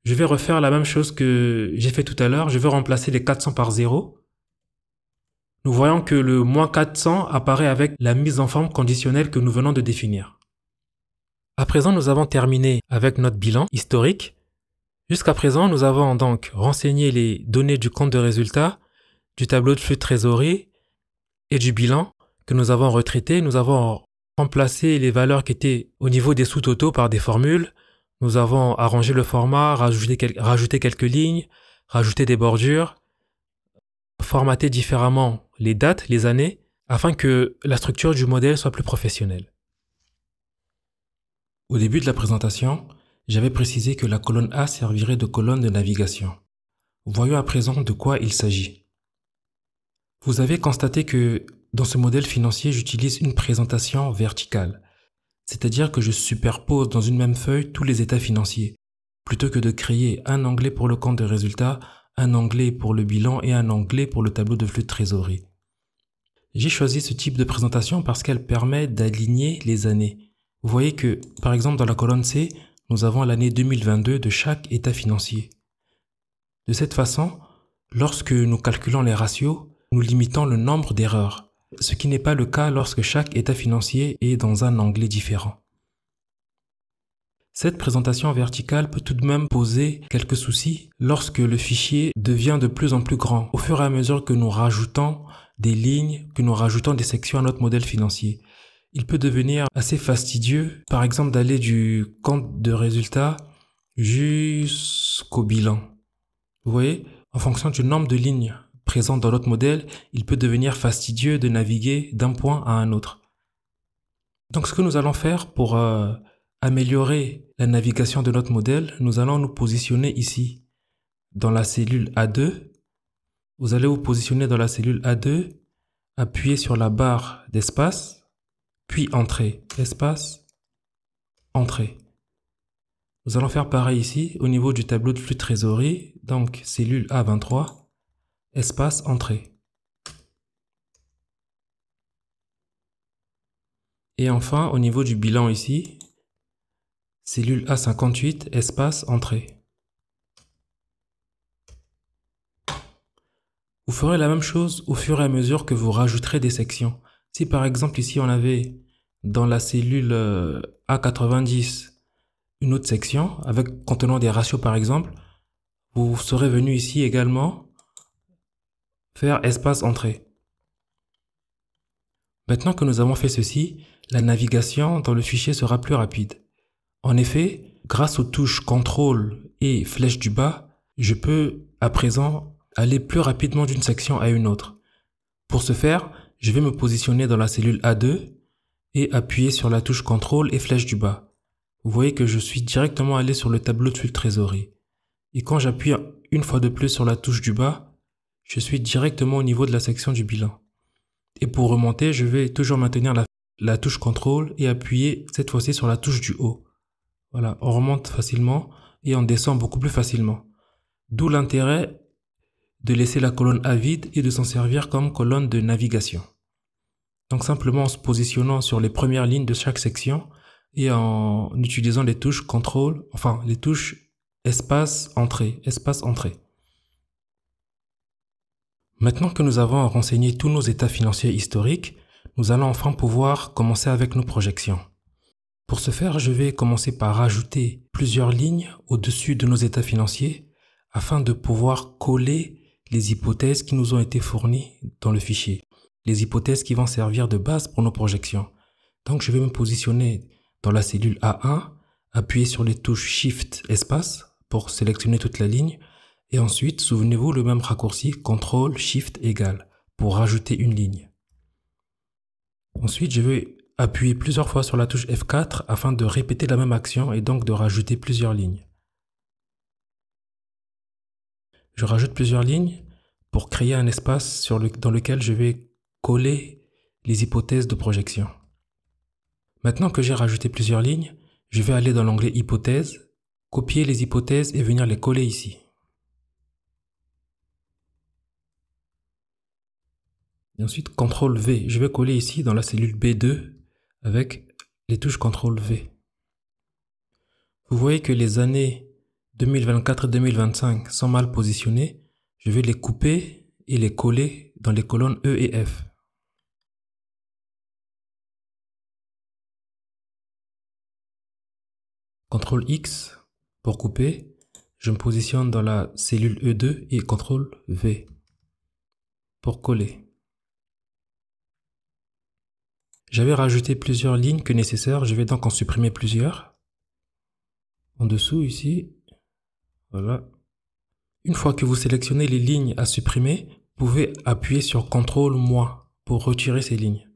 Je vais refaire la même chose que j'ai fait tout à l'heure. Je vais remplacer les 400 par 0. Nous voyons que le moins 400 apparaît avec la mise en forme conditionnelle que nous venons de définir. À présent, nous avons terminé avec notre bilan historique. Jusqu'à présent, nous avons donc renseigné les données du compte de résultat, du tableau de flux de trésorerie et du bilan que nous avons retraité. Nous avons remplacé les valeurs qui étaient au niveau des sous-totaux par des formules. Nous avons arrangé le format, rajouté quelques lignes, rajouté des bordures, formaté différemment les dates, les années, afin que la structure du modèle soit plus professionnelle. Au début de la présentation, j'avais précisé que la colonne A servirait de colonne de navigation. Voyons à présent de quoi il s'agit. Vous avez constaté que dans ce modèle financier, j'utilise une présentation verticale, c'est-à-dire que je superpose dans une même feuille tous les états financiers, plutôt que de créer un onglet pour le compte de résultat, un onglet pour le bilan et un onglet pour le tableau de flux de trésorerie. J'ai choisi ce type de présentation parce qu'elle permet d'aligner les années. Vous voyez que, par exemple, dans la colonne C, nous avons l'année 2022 de chaque état financier. De cette façon, lorsque nous calculons les ratios, nous limitons le nombre d'erreurs, ce qui n'est pas le cas lorsque chaque état financier est dans un onglet différent. Cette présentation verticale peut tout de même poser quelques soucis lorsque le fichier devient de plus en plus grand, au fur et à mesure que nous rajoutons des lignes, que nous rajoutons des sections à notre modèle financier. Il peut devenir assez fastidieux, par exemple d'aller du compte de résultat jusqu'au bilan. Vous voyez, en fonction du nombre de lignes présentes dans notre modèle, il peut devenir fastidieux de naviguer d'un point à un autre. Donc ce que nous allons faire pour améliorer la navigation de notre modèle, nous allons nous positionner ici dans la cellule A2. Vous allez vous positionner dans la cellule A2, appuyer sur la barre d'espace, puis entrée, espace, entrée. Nous allons faire pareil ici au niveau du tableau de flux de trésorerie, donc cellule A23, espace, entrée. Et enfin, au niveau du bilan ici, cellule A58, espace, entrée. Vous ferez la même chose au fur et à mesure que vous rajouterez des sections. Si par exemple ici on avait dans la cellule A90 une autre section avec contenant des ratios par exemple, vous serez venu ici également faire espace entrée. Maintenant que nous avons fait ceci, la navigation dans le fichier sera plus rapide. En effet, grâce aux touches CTRL et flèche du bas, je peux à présent aller plus rapidement d'une section à une autre. Pour ce faire, je vais me positionner dans la cellule A2 et appuyer sur la touche CTRL et flèche du bas. Vous voyez que je suis directement allé sur le tableau de flux de trésorerie. Et quand j'appuie une fois de plus sur la touche du bas, je suis directement au niveau de la section du bilan. Et pour remonter, je vais toujours maintenir la touche CTRL et appuyer cette fois-ci sur la touche du haut. Voilà, on remonte facilement et on descend beaucoup plus facilement. D'où l'intérêt de laisser la colonne A vide et de s'en servir comme colonne de navigation. Donc simplement en se positionnant sur les premières lignes de chaque section et en utilisant les touches CTRL, enfin les touches espace, entrée, espace, entrée. Maintenant que nous avons renseigné tous nos états financiers historiques, nous allons enfin pouvoir commencer avec nos projections. Pour ce faire, je vais commencer par rajouter plusieurs lignes au-dessus de nos états financiers afin de pouvoir coller les hypothèses qui nous ont été fournies dans le fichier. Les hypothèses qui vont servir de base pour nos projections. Donc je vais me positionner dans la cellule A1, appuyer sur les touches Shift espace pour sélectionner toute la ligne et ensuite, souvenez-vous, le même raccourci CTRL Shift égal pour rajouter une ligne. Ensuite, je vais appuyer plusieurs fois sur la touche F4 afin de répéter la même action et donc de rajouter plusieurs lignes. Je rajoute plusieurs lignes pour créer un espace dans lequel je vais coller les hypothèses de projection. Maintenant que j'ai rajouté plusieurs lignes, je vais aller dans l'onglet Hypothèses, copier les hypothèses et venir les coller ici. Et ensuite CTRL V, je vais coller ici dans la cellule B2 avec les touches CTRL V. Vous voyez que les années 2024 et 2025 sont mal positionnées. Je vais les couper et les coller dans les colonnes E et F. CTRL X pour couper. Je me positionne dans la cellule E2 et CTRL V pour coller. J'avais rajouté plusieurs lignes que nécessaire, je vais donc en supprimer plusieurs. En dessous ici, voilà. Une fois que vous sélectionnez les lignes à supprimer, vous pouvez appuyer sur CTRL- pour retirer ces lignes.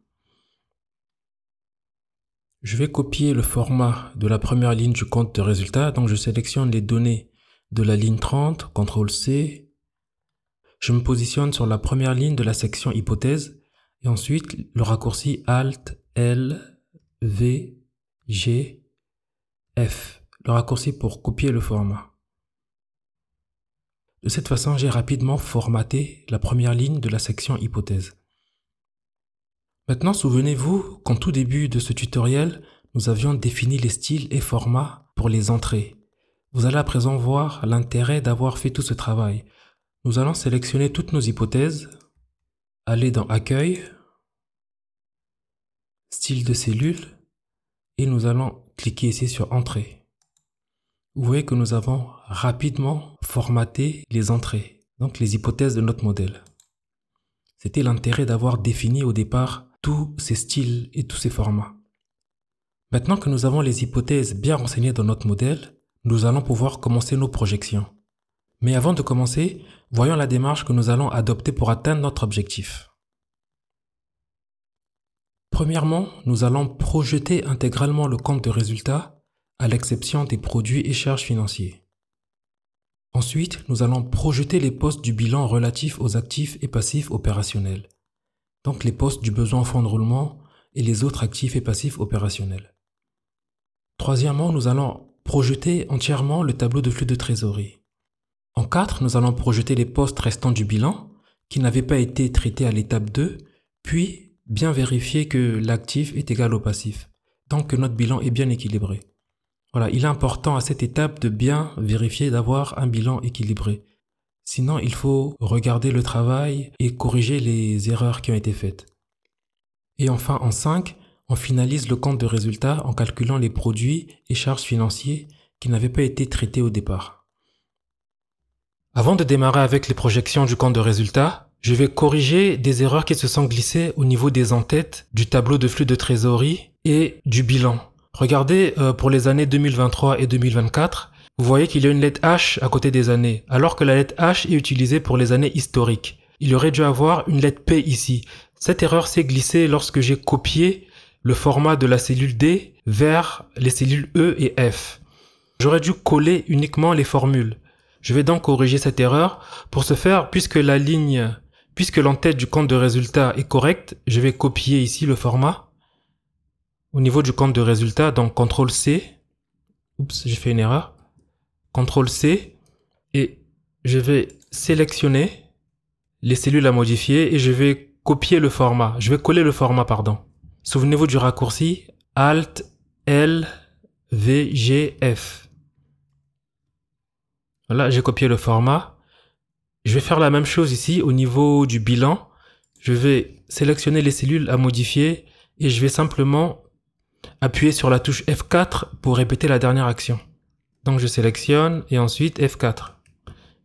Je vais copier le format de la première ligne du compte de résultat, donc je sélectionne les données de la ligne 30, CTRL-C. Je me positionne sur la première ligne de la section hypothèse. Et ensuite, le raccourci Alt, L, V, G, F. Le raccourci pour copier le format. De cette façon, j'ai rapidement formaté la première ligne de la section hypothèse. Maintenant, souvenez-vous qu'en tout début de ce tutoriel, nous avions défini les styles et formats pour les entrées. Vous allez à présent voir l'intérêt d'avoir fait tout ce travail. Nous allons sélectionner toutes nos hypothèses, aller dans Accueil, Style de cellule, et nous allons cliquer ici sur Entrée. vous voyez que nous avons rapidement formaté les entrées, donc les hypothèses de notre modèle. C'était l'intérêt d'avoir défini au départ tous ces styles et tous ces formats. Maintenant que nous avons les hypothèses bien renseignées dans notre modèle, nous allons pouvoir commencer nos projections. Mais avant de commencer, voyons la démarche que nous allons adopter pour atteindre notre objectif. Premièrement, nous allons projeter intégralement le compte de résultat, à l'exception des produits et charges financiers. Ensuite, nous allons projeter les postes du bilan relatifs aux actifs et passifs opérationnels, donc les postes du besoin en fonds de roulement et les autres actifs et passifs opérationnels. Troisièmement, nous allons projeter entièrement le tableau de flux de trésorerie. En 4, nous allons projeter les postes restants du bilan qui n'avaient pas été traités à l'étape 2, puis bien vérifier que l'actif est égal au passif, donc que notre bilan est bien équilibré. Voilà, il est important à cette étape de bien vérifier d'avoir un bilan équilibré. Sinon, il faut regarder le travail et corriger les erreurs qui ont été faites. Et enfin, en 5, on finalise le compte de résultat en calculant les produits et charges financiers qui n'avaient pas été traités au départ. Avant de démarrer avec les projections du compte de résultat, je vais corriger des erreurs qui se sont glissées au niveau des en-têtes, du tableau de flux de trésorerie et du bilan. Regardez pour les années 2023 et 2024, vous voyez qu'il y a une lettre H à côté des années, alors que la lettre H est utilisée pour les années historiques. Il y aurait dû avoir une lettre P ici. Cette erreur s'est glissée lorsque j'ai copié le format de la cellule D vers les cellules E et F. J'aurais dû coller uniquement les formules. Je vais donc corriger cette erreur. Pour ce faire, puisque l'entête du compte de résultat est correcte, je vais copier ici le format. Au niveau du compte de résultat, donc CTRL C. Oups, j'ai fait une erreur. CTRL C. Et je vais sélectionner les cellules à modifier et je vais copier le format. Je vais coller le format, pardon. Souvenez-vous du raccourci Alt L V G F. Voilà, j'ai copié le format. Je vais faire la même chose ici au niveau du bilan. Je vais sélectionner les cellules à modifier et je vais simplement appuyer sur la touche F4 pour répéter la dernière action. Donc je sélectionne et ensuite F4.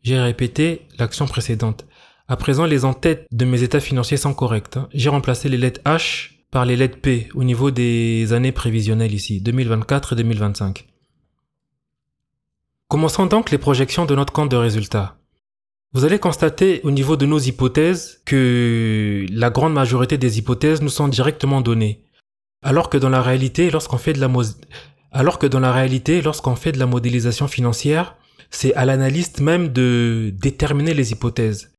J'ai répété l'action précédente. À présent, les en-têtes de mes états financiers sont corrects. J'ai remplacé les lettres H par les lettres P au niveau des années prévisionnelles ici, 2024 et 2025. Commençons donc les projections de notre compte de résultat. Vous allez constater au niveau de nos hypothèses que la grande majorité des hypothèses nous sont directement données. Alors que dans la réalité, lorsqu'on fait de la modélisation financière, c'est à l'analyste même de déterminer les hypothèses.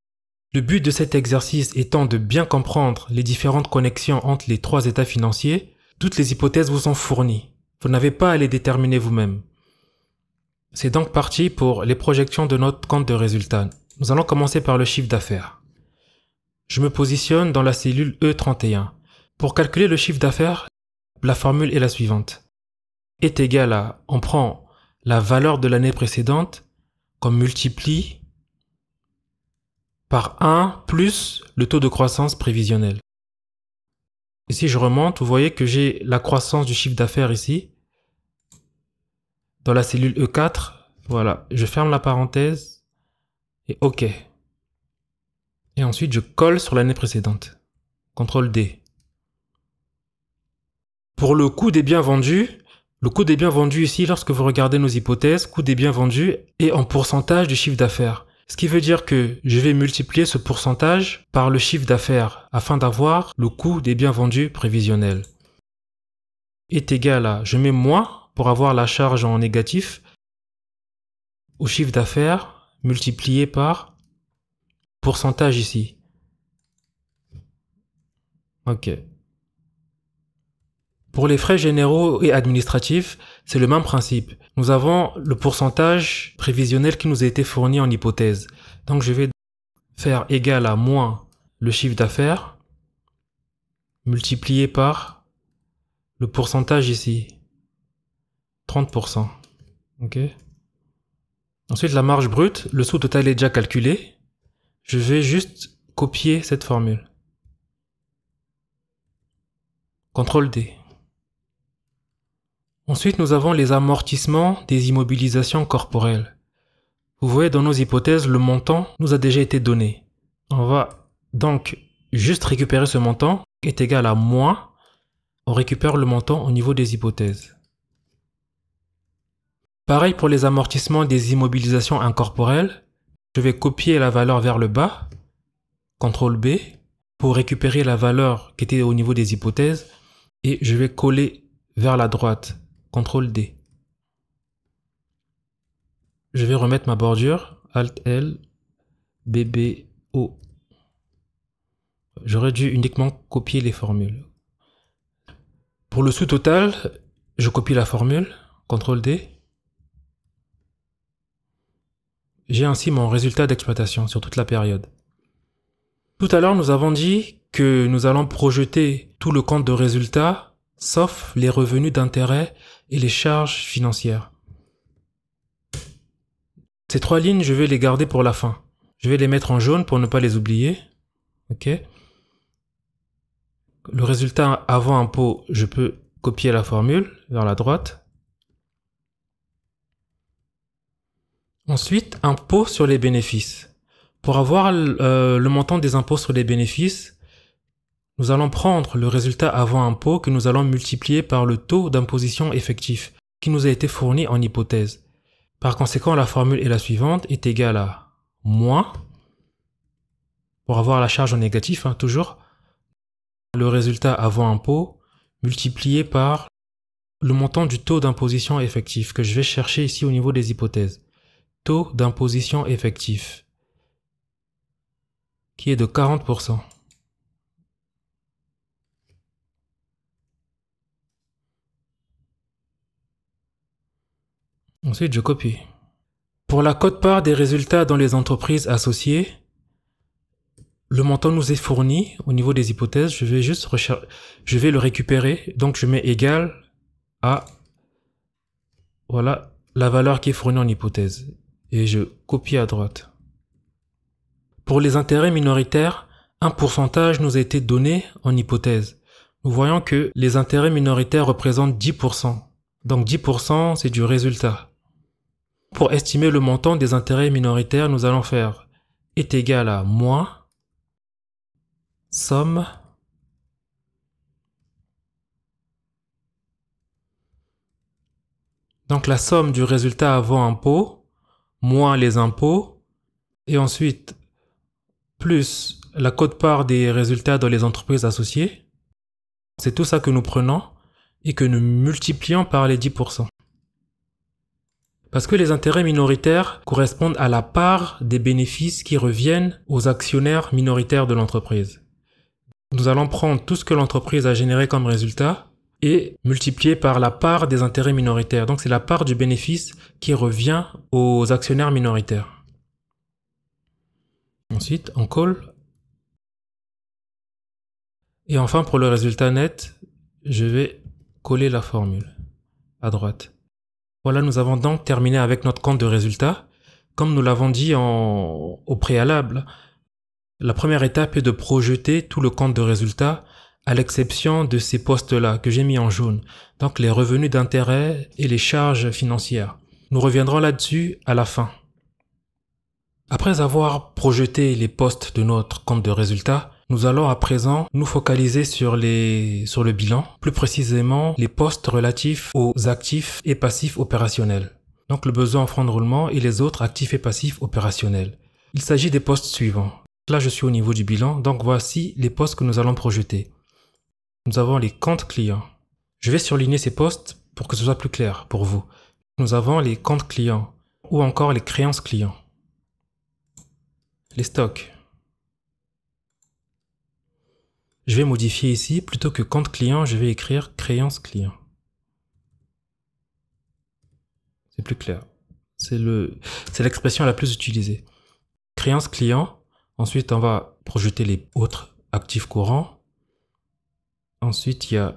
Le but de cet exercice étant de bien comprendre les différentes connexions entre les trois états financiers, toutes les hypothèses vous sont fournies. Vous n'avez pas à les déterminer vous-même. C'est donc parti pour les projections de notre compte de résultat. Nous allons commencer par le chiffre d'affaires. Je me positionne dans la cellule E31. Pour calculer le chiffre d'affaires, la formule est la suivante. Est égal à, on prend la valeur de l'année précédente qu'on multiplie par 1 plus le taux de croissance prévisionnel. Et si je remonte, vous voyez que j'ai la croissance du chiffre d'affaires ici. Dans la cellule E4, voilà, je ferme la parenthèse et OK. Et ensuite, je colle sur l'année précédente. CTRL D. Pour le coût des biens vendus ici, lorsque vous regardez nos hypothèses, coût des biens vendus est en pourcentage du chiffre d'affaires. Ce qui veut dire que je vais multiplier ce pourcentage par le chiffre d'affaires afin d'avoir le coût des biens vendus prévisionnel. Est égal à, je mets moins pour avoir la charge en négatif, au chiffre d'affaires multiplié par pourcentage ici. OK. Pour les frais généraux et administratifs, c'est le même principe. Nous avons le pourcentage prévisionnel qui nous a été fourni en hypothèse. Donc je vais faire égal à moins le chiffre d'affaires multiplié par le pourcentage ici, 30%. OK. Ensuite, la marge brute, le sous-total est déjà calculé. Je vais juste copier cette formule. CTRL D. Ensuite, nous avons les amortissements des immobilisations corporelles. Vous voyez, dans nos hypothèses, le montant nous a déjà été donné. On va donc juste récupérer ce montant qui est égal à moins. On récupère le montant au niveau des hypothèses. Pareil pour les amortissements des immobilisations incorporelles. Je vais copier la valeur vers le bas, CTRL B, pour récupérer la valeur qui était au niveau des hypothèses, et je vais coller vers la droite, CTRL D. Je vais remettre ma bordure, Alt L, BB, O. J'aurais dû uniquement copier les formules. Pour le sous-total, je copie la formule, CTRL D. J'ai ainsi mon résultat d'exploitation sur toute la période. Tout à l'heure, nous avons dit que nous allons projeter tout le compte de résultat, sauf les revenus d'intérêt et les charges financières. Ces trois lignes, je vais les garder pour la fin. Je vais les mettre en jaune pour ne pas les oublier. Ok. Le résultat avant impôt, je peux copier la formule vers la droite. Ensuite, impôt sur les bénéfices. Pour avoir le montant des impôts sur les bénéfices, nous allons prendre le résultat avant impôt que nous allons multiplier par le taux d'imposition effectif qui nous a été fourni en hypothèse. Par conséquent, la formule est la suivante, est égale à moins, pour avoir la charge en négatif, toujours, le résultat avant impôt multiplié par le montant du taux d'imposition effectif que je vais chercher ici au niveau des hypothèses. Taux d'imposition effectif qui est de 40%. Ensuite, je copie. Pour la quote-part des résultats dans les entreprises associées, le montant nous est fourni au niveau des hypothèses. Je vais le récupérer. Donc, je mets égal à voilà la valeur qui est fournie en hypothèse. Et je copie à droite. Pour les intérêts minoritaires, un pourcentage nous a été donné en hypothèse. Nous voyons que les intérêts minoritaires représentent 10%. Donc 10%, c'est du résultat. Pour estimer le montant des intérêts minoritaires, nous allons faire est égal à moins somme donc la somme du résultat avant impôt moins les impôts et ensuite plus la quote-part des résultats dans les entreprises associées. C'est tout ça que nous prenons et que nous multiplions par les 10%. Parce que les intérêts minoritaires correspondent à la part des bénéfices qui reviennent aux actionnaires minoritaires de l'entreprise. Nous allons prendre tout ce que l'entreprise a généré comme résultat et multiplier par la part des intérêts minoritaires. Donc c'est la part du bénéfice qui revient aux actionnaires minoritaires. Ensuite, on colle. Et enfin, pour le résultat net, je vais coller la formule à droite. Voilà, nous avons donc terminé avec notre compte de résultat. Comme nous l'avons dit au préalable, la première étape est de projeter tout le compte de résultat à l'exception de ces postes-là que j'ai mis en jaune. Donc les revenus d'intérêt et les charges financières. Nous reviendrons là-dessus à la fin. Après avoir projeté les postes de notre compte de résultat, nous allons à présent nous focaliser sur le bilan, plus précisément les postes relatifs aux actifs et passifs opérationnels. Donc le besoin en fonds de roulement et les autres actifs et passifs opérationnels. Il s'agit des postes suivants. Là, je suis au niveau du bilan, donc voici les postes que nous allons projeter. Nous avons les comptes clients. Je vais surligner ces postes pour que ce soit plus clair pour vous. Nous avons les comptes clients ou encore les créances clients. Les stocks. Je vais modifier ici, plutôt que compte client, je vais écrire créance client. C'est plus clair. C'est l'expression la plus utilisée. Créance client. Ensuite, on va projeter les autres actifs courants. Ensuite, il y a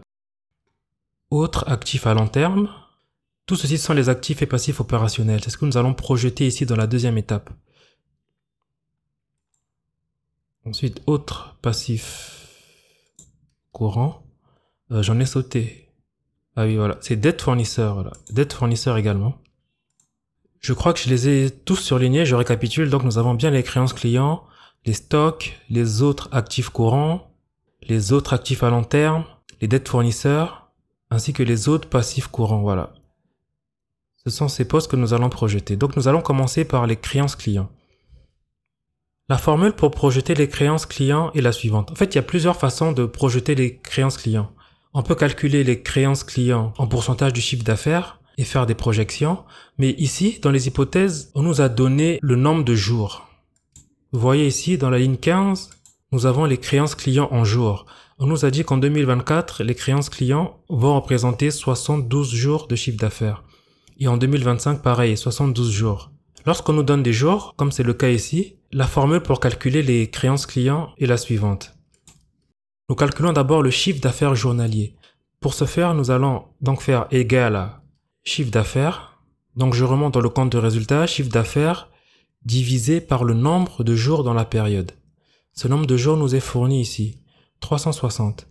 autres actifs à long terme. Tout ceci sont les actifs et passifs opérationnels. C'est ce que nous allons projeter ici dans la deuxième étape. Ensuite, autres passifs courants. J'en ai sauté Ah oui, voilà, c'est dette fournisseur, voilà. Dette fournisseur également. Je crois que je les ai tous surlignés, je récapitule. Donc nous avons bien les créances clients, les stocks, les autres actifs courants, les autres actifs à long terme, les dettes fournisseurs, ainsi que les autres passifs courants, voilà. Ce sont ces postes que nous allons projeter. Donc nous allons commencer par les créances clients. La formule pour projeter les créances clients est la suivante. En fait, il y a plusieurs façons de projeter les créances clients. On peut calculer les créances clients en pourcentage du chiffre d'affaires et faire des projections. Mais ici, dans les hypothèses, on nous a donné le nombre de jours. Vous voyez ici, dans la ligne 15, nous avons les créances clients en jours. On nous a dit qu'en 2024, les créances clients vont représenter 72 jours de chiffre d'affaires. Et en 2025, pareil, 72 jours. Lorsqu'on nous donne des jours, comme c'est le cas ici, la formule pour calculer les créances clients est la suivante. Nous calculons d'abord le chiffre d'affaires journalier. Pour ce faire, nous allons donc faire égal à chiffre d'affaires. Donc je remonte dans le compte de résultat, chiffre d'affaires divisé par le nombre de jours dans la période. Ce nombre de jours nous est fourni ici, 360.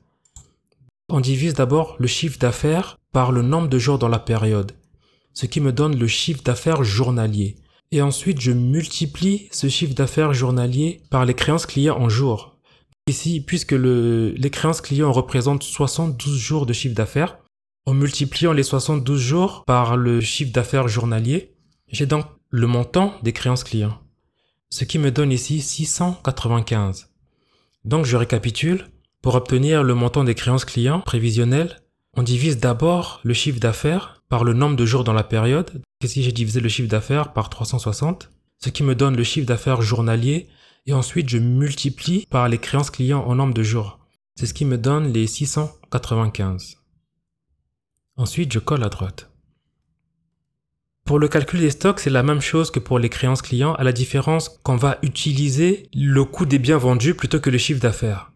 On divise d'abord le chiffre d'affaires par le nombre de jours dans la période, ce qui me donne le chiffre d'affaires journalier. Et ensuite, je multiplie ce chiffre d'affaires journalier par les créances clients en jours. Ici, puisque les créances clients représentent 72 jours de chiffre d'affaires, en multipliant les 72 jours par le chiffre d'affaires journalier, j'ai donc le montant des créances clients, ce qui me donne ici 695. Donc je récapitule. Pour obtenir le montant des créances clients prévisionnelles, on divise d'abord le chiffre d'affaires par le nombre de jours dans la période. Ici, j'ai divisé le chiffre d'affaires par 360, ce qui me donne le chiffre d'affaires journalier. Et ensuite, je multiplie par les créances clients en nombre de jours. C'est ce qui me donne les 695. Ensuite, je colle à droite. Pour le calcul des stocks, c'est la même chose que pour les créances clients, à la différence qu'on va utiliser le coût des biens vendus plutôt que le chiffre d'affaires.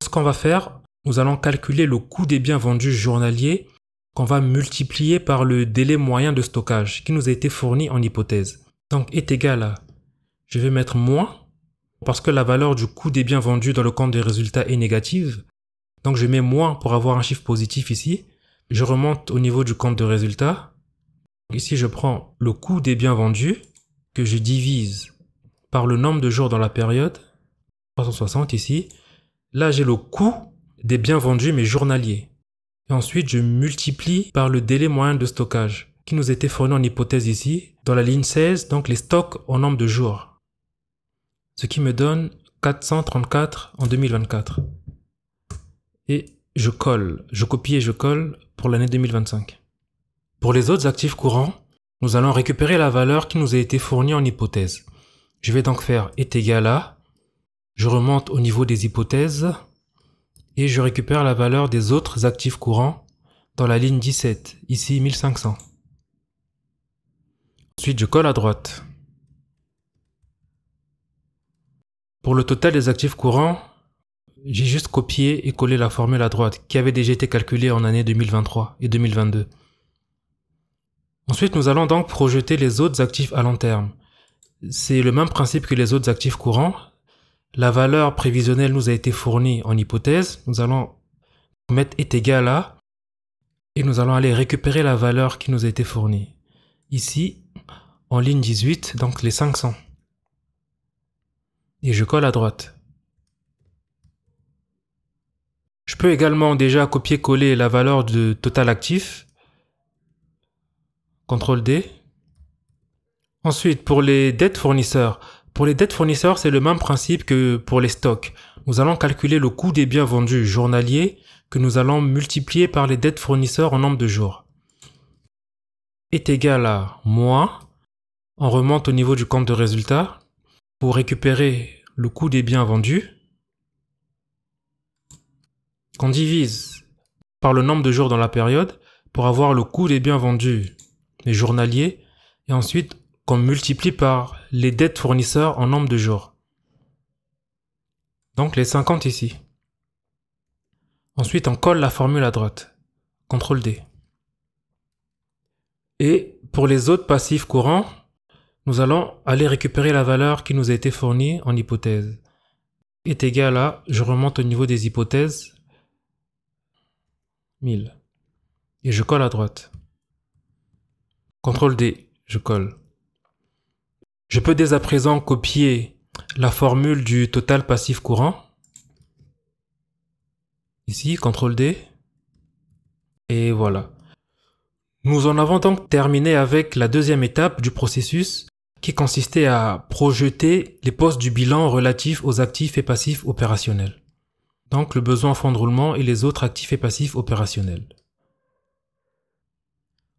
Ce qu'on va faire, nous allons calculer le coût des biens vendus journaliers qu'on va multiplier par le délai moyen de stockage qui nous a été fourni en hypothèse. Donc est égal à, je vais mettre moins, parce que la valeur du coût des biens vendus dans le compte des résultats est négative. Donc je mets moins pour avoir un chiffre positif ici. Je remonte au niveau du compte de résultats. Ici je prends le coût des biens vendus que je divise par le nombre de jours dans la période, 360 ici. Là j'ai le coût des biens vendus mais journaliers. Et ensuite, je multiplie par le délai moyen de stockage qui nous était fourni en hypothèse ici, dans la ligne 16, donc les stocks en nombre de jours. Ce qui me donne 434 en 2024. Et je copie et je colle pour l'année 2025. Pour les autres actifs courants, nous allons récupérer la valeur qui nous a été fournie en hypothèse. Je vais donc faire est égal à, je remonte au niveau des hypothèses, et je récupère la valeur des autres actifs courants dans la ligne 17, ici 1500. Ensuite, je colle à droite. Pour le total des actifs courants, j'ai juste copié et collé la formule à droite qui avait déjà été calculée en année 2023 et 2022. Ensuite, nous allons donc projeter les autres actifs à long terme. C'est le même principe que les autres actifs courants. La valeur prévisionnelle nous a été fournie en hypothèse. Nous allons mettre est égal à et nous allons aller récupérer la valeur qui nous a été fournie. Ici, en ligne 18, donc les 500. Et je colle à droite. Je peux également déjà copier-coller la valeur de total actif. CTRL D. Ensuite, pour les dettes fournisseurs. Pour les dettes fournisseurs, c'est le même principe que pour les stocks. Nous allons calculer le coût des biens vendus journaliers que nous allons multiplier par les dettes fournisseurs en nombre de jours. Est égal à moins. On remonte au niveau du compte de résultat pour récupérer le coût des biens vendus. Qu'on divise par le nombre de jours dans la période pour avoir le coût des biens vendus, les journaliers, et ensuite qu'on multiplie par les dettes fournisseurs en nombre de jours. Donc les 50 ici. Ensuite, on colle la formule à droite. CTRL D. Et pour les autres passifs courants, nous allons aller récupérer la valeur qui nous a été fournie en hypothèse. Est égal à, je remonte au niveau des hypothèses, 1000. et je colle à droite. CTRL D, je colle. Je peux dès à présent copier la formule du total passif courant. Ici, CTRL D. Et voilà. Nous en avons donc terminé avec la deuxième étape du processus qui consistait à projeter les postes du bilan relatifs aux actifs et passifs opérationnels. Donc le besoin en fonds de roulement et les autres actifs et passifs opérationnels.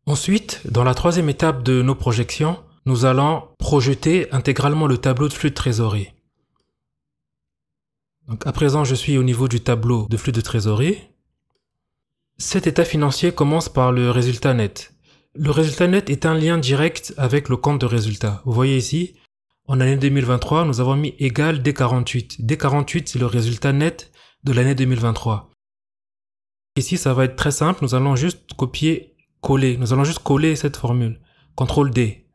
Ensuite, dans la troisième étape de nos projections, nous allons projeter intégralement le tableau de flux de trésorerie. Donc à présent, je suis au niveau du tableau de flux de trésorerie. Cet état financier commence par le résultat net. Le résultat net est un lien direct avec le compte de résultat. Vous voyez ici, en année 2023, nous avons mis égal D48. D48, c'est le résultat net de l'année 2023. Ici, ça va être très simple. Nous allons juste copier-coller. Nous allons juste coller cette formule. CTRL D.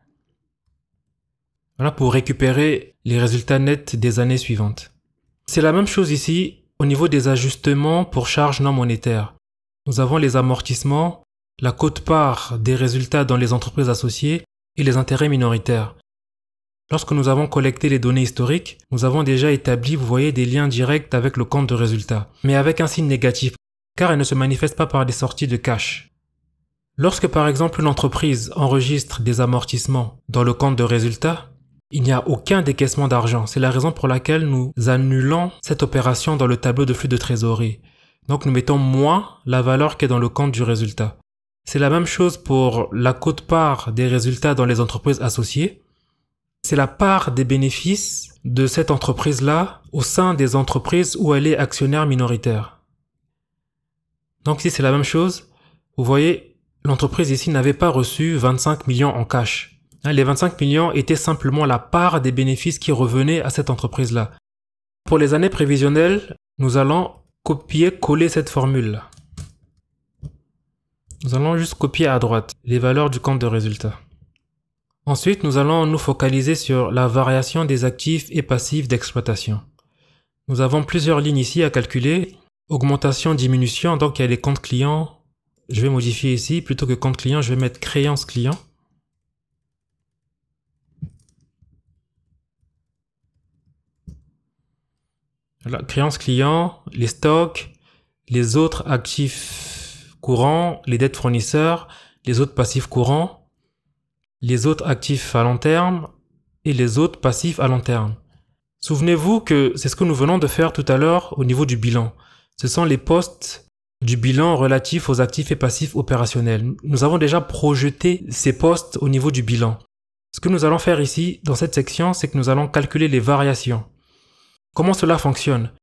Voilà pour récupérer les résultats nets des années suivantes. C'est la même chose ici au niveau des ajustements pour charges non monétaires. Nous avons les amortissements, la quote-part des résultats dans les entreprises associées et les intérêts minoritaires. Lorsque nous avons collecté les données historiques, nous avons déjà établi, vous voyez, des liens directs avec le compte de résultat, mais avec un signe négatif, car elle ne se manifeste pas par des sorties de cash. Lorsque par exemple une entreprise enregistre des amortissements dans le compte de résultat, il n'y a aucun décaissement d'argent. C'est la raison pour laquelle nous annulons cette opération dans le tableau de flux de trésorerie. Donc nous mettons moins la valeur qui est dans le compte du résultat. C'est la même chose pour la quote-part des résultats dans les entreprises associées. C'est la part des bénéfices de cette entreprise-là au sein des entreprises où elle est actionnaire minoritaire. Donc ici c'est la même chose. Vous voyez, l'entreprise ici n'avait pas reçu 25 millions en cash. Les 25 millions étaient simplement la part des bénéfices qui revenaient à cette entreprise-là. Pour les années prévisionnelles, nous allons copier-coller cette formule-là. Nous allons juste copier à droite les valeurs du compte de résultat. Ensuite, nous allons nous focaliser sur la variation des actifs et passifs d'exploitation. Nous avons plusieurs lignes ici à calculer. Augmentation, diminution, donc il y a les comptes clients. Je vais modifier ici, plutôt que compte client, je vais mettre créance client. Voilà, créance client, les stocks, les autres actifs courants, les dettes fournisseurs, les autres passifs courants, les autres actifs à long terme et les autres passifs à long terme. Souvenez-vous que c'est ce que nous venons de faire tout à l'heure au niveau du bilan. Ce sont les postes du bilan relatifs aux actifs et passifs opérationnels. Nous avons déjà projeté ces postes au niveau du bilan. Ce que nous allons faire ici, dans cette section, c'est que nous allons calculer les variations. Comment cela fonctionne?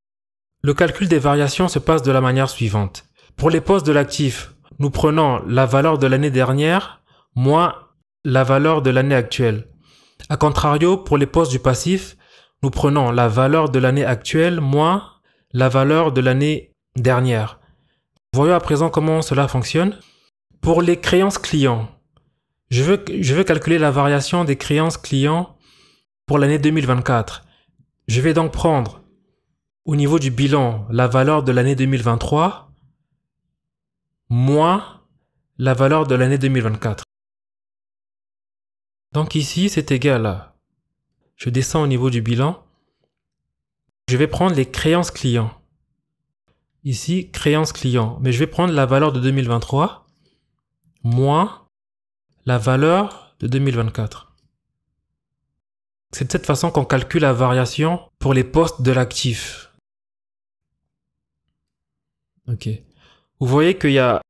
Le calcul des variations se passe de la manière suivante. Pour les postes de l'actif, nous prenons la valeur de l'année dernière moins la valeur de l'année actuelle. A contrario, pour les postes du passif, nous prenons la valeur de l'année actuelle moins la valeur de l'année dernière. Voyons à présent comment cela fonctionne. Pour les créances clients, je veux calculer la variation des créances clients pour l'année 2024. Je vais donc prendre au niveau du bilan la valeur de l'année 2023 moins la valeur de l'année 2024. Donc ici, c'est égal à... Je descends au niveau du bilan. Je vais prendre les créances clients. Ici, créances clients. Mais je vais prendre la valeur de 2023 moins la valeur de 2024. C'est de cette façon qu'on calcule la variation pour les postes de l'actif. Ok. Vous voyez qu'il y a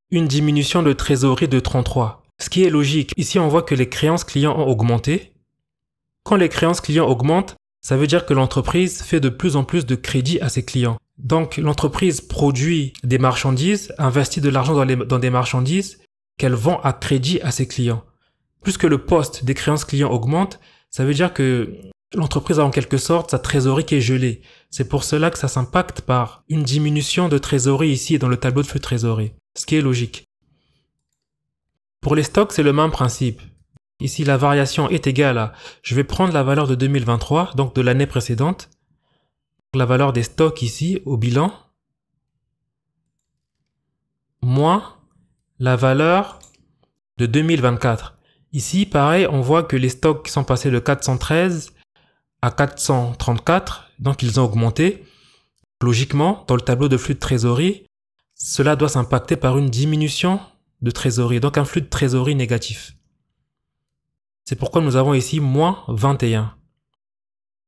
une diminution de trésorerie de 33. Ce qui est logique. Ici, on voit que les créances clients ont augmenté. Quand les créances clients augmentent, ça veut dire que l'entreprise fait de plus en plus de crédits à ses clients. Donc, l'entreprise produit des marchandises, investit de l'argent dans des marchandises qu'elle vend à crédit à ses clients. Plus que le poste des créances clients augmente, ça veut dire que l'entreprise a en quelque sorte sa trésorerie qui est gelée. C'est pour cela que ça s'impacte par une diminution de trésorerie ici dans le tableau de flux de trésorerie, ce qui est logique. Pour les stocks, c'est le même principe. Ici, la variation est égale à... Je vais prendre la valeur de 2023, donc de l'année précédente. La valeur des stocks ici, au bilan. Moins la valeur de 2024. Ici, pareil, on voit que les stocks sont passés de 413 à 434, donc ils ont augmenté. Logiquement, dans le tableau de flux de trésorerie, cela doit s'impacter par une diminution de trésorerie, donc un flux de trésorerie négatif. C'est pourquoi nous avons ici moins 21.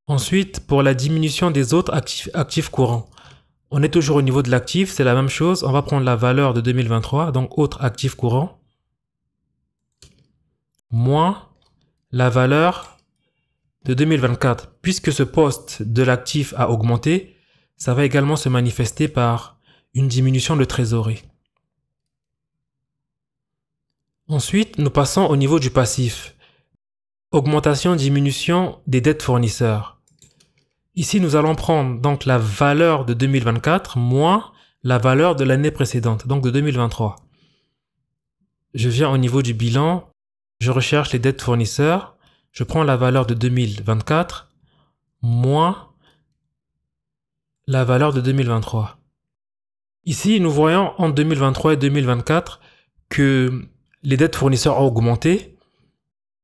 Ensuite, pour la diminution des autres actifs courants, on est toujours au niveau de l'actif, c'est la même chose. On va prendre la valeur de 2023, donc autres actifs courants, moins la valeur de 2024. Puisque ce poste de l'actif a augmenté, ça va également se manifester par une diminution de trésorerie. Ensuite, nous passons au niveau du passif. Augmentation, diminution des dettes fournisseurs. Ici, nous allons prendre donc la valeur de 2024 moins la valeur de l'année précédente, donc de 2023. Je viens au niveau du bilan, je recherche les dettes fournisseurs, je prends la valeur de 2024 moins la valeur de 2023. Ici, nous voyons entre 2023 et 2024 que les dettes fournisseurs ont augmenté,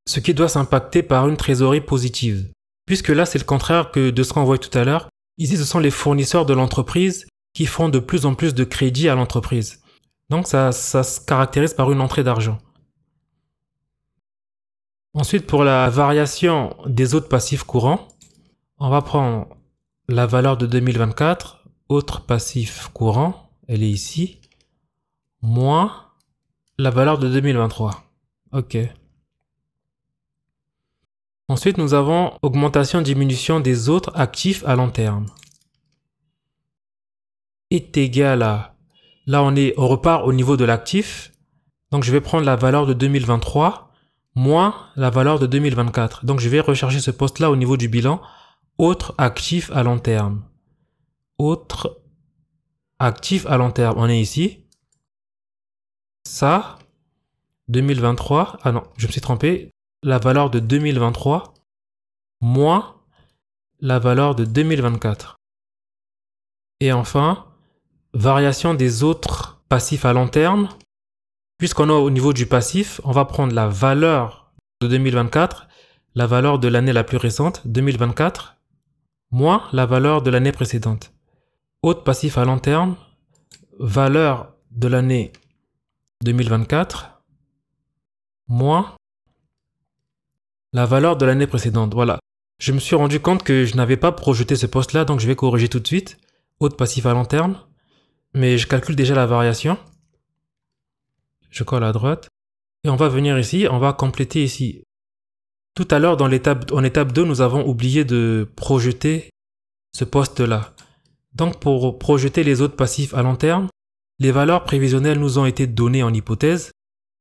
ce qui doit s'impacter par une trésorerie positive. Puisque là, c'est le contraire que de ce qu'on voit tout à l'heure. Ici, ce sont les fournisseurs de l'entreprise qui font de plus en plus de crédits à l'entreprise. Donc, ça se caractérise par une entrée d'argent. Ensuite, pour la variation des autres passifs courants, on va prendre la valeur de 2024, autres passifs courants, elle est ici, moins la valeur de 2023. OK. Ensuite, nous avons augmentation-diminution des autres actifs à long terme. Est égal à... Là, on repart au niveau de l'actif. Donc, je vais prendre la valeur de 2023 moins la valeur de 2024. Donc, je vais rechercher ce poste-là au niveau du bilan. Autres actifs à long terme. Autres actifs à long terme. On est ici. Ça, 2023. Ah non, je me suis trompé. La valeur de 2023 moins la valeur de 2024. Et enfin, variation des autres passifs à long terme. Puisqu'on est au niveau du passif, on va prendre la valeur de 2024, la valeur de l'année la plus récente, 2024, moins la valeur de l'année précédente. Autres passifs à long terme, valeur de l'année 2024, moins la valeur de l'année précédente. Voilà. Je me suis rendu compte que je n'avais pas projeté ce poste-là, donc je vais corriger tout de suite. Autre passif à long terme. Mais je calcule déjà la variation. Je colle à droite. Et on va venir ici, on va compléter ici. Tout à l'heure, en étape 2, nous avons oublié de projeter ce poste-là. Donc pour projeter les autres passifs à long terme, les valeurs prévisionnelles nous ont été données en hypothèse.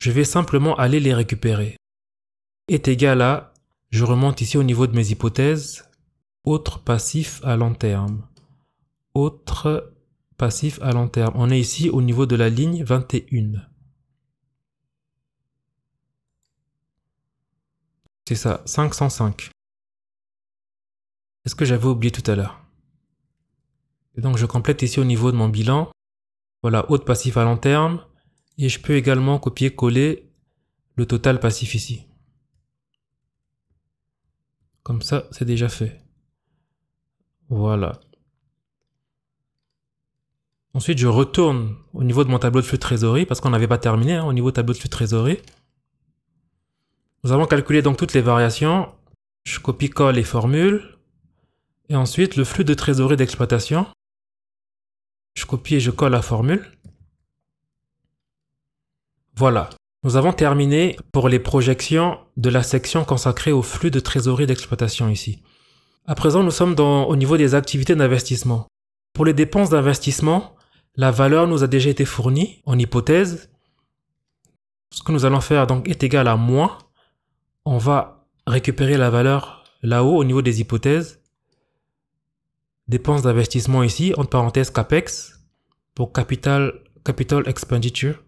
Je vais simplement aller les récupérer. Est égal à, je remonte ici au niveau de mes hypothèses, autre passif à long terme. Autre passif à long terme. On est ici au niveau de la ligne 21. C'est ça, 505. C'est ce que j'avais oublié tout à l'heure. Et donc je complète ici au niveau de mon bilan. Voilà, autre passif à long terme. Et je peux également copier-coller le total passif ici. Comme ça, c'est déjà fait. Voilà. Ensuite, je retourne au niveau de mon tableau de flux de trésorerie parce qu'on n'avait pas terminé au niveau tableau de flux de trésorerie. Nous avons calculé donc toutes les variations. Je copie-colle les formules. Et ensuite, le flux de trésorerie d'exploitation. Je copie et je colle la formule. Voilà. Nous avons terminé pour les projections de la section consacrée au flux de trésorerie d'exploitation ici. À présent, nous sommes au niveau des activités d'investissement. Pour les dépenses d'investissement, la valeur nous a déjà été fournie en hypothèse. Ce que nous allons faire donc est égal à moins. On va récupérer la valeur là-haut au niveau des hypothèses. Dépenses d'investissement ici, entre parenthèses CAPEX, pour Capital Expenditure.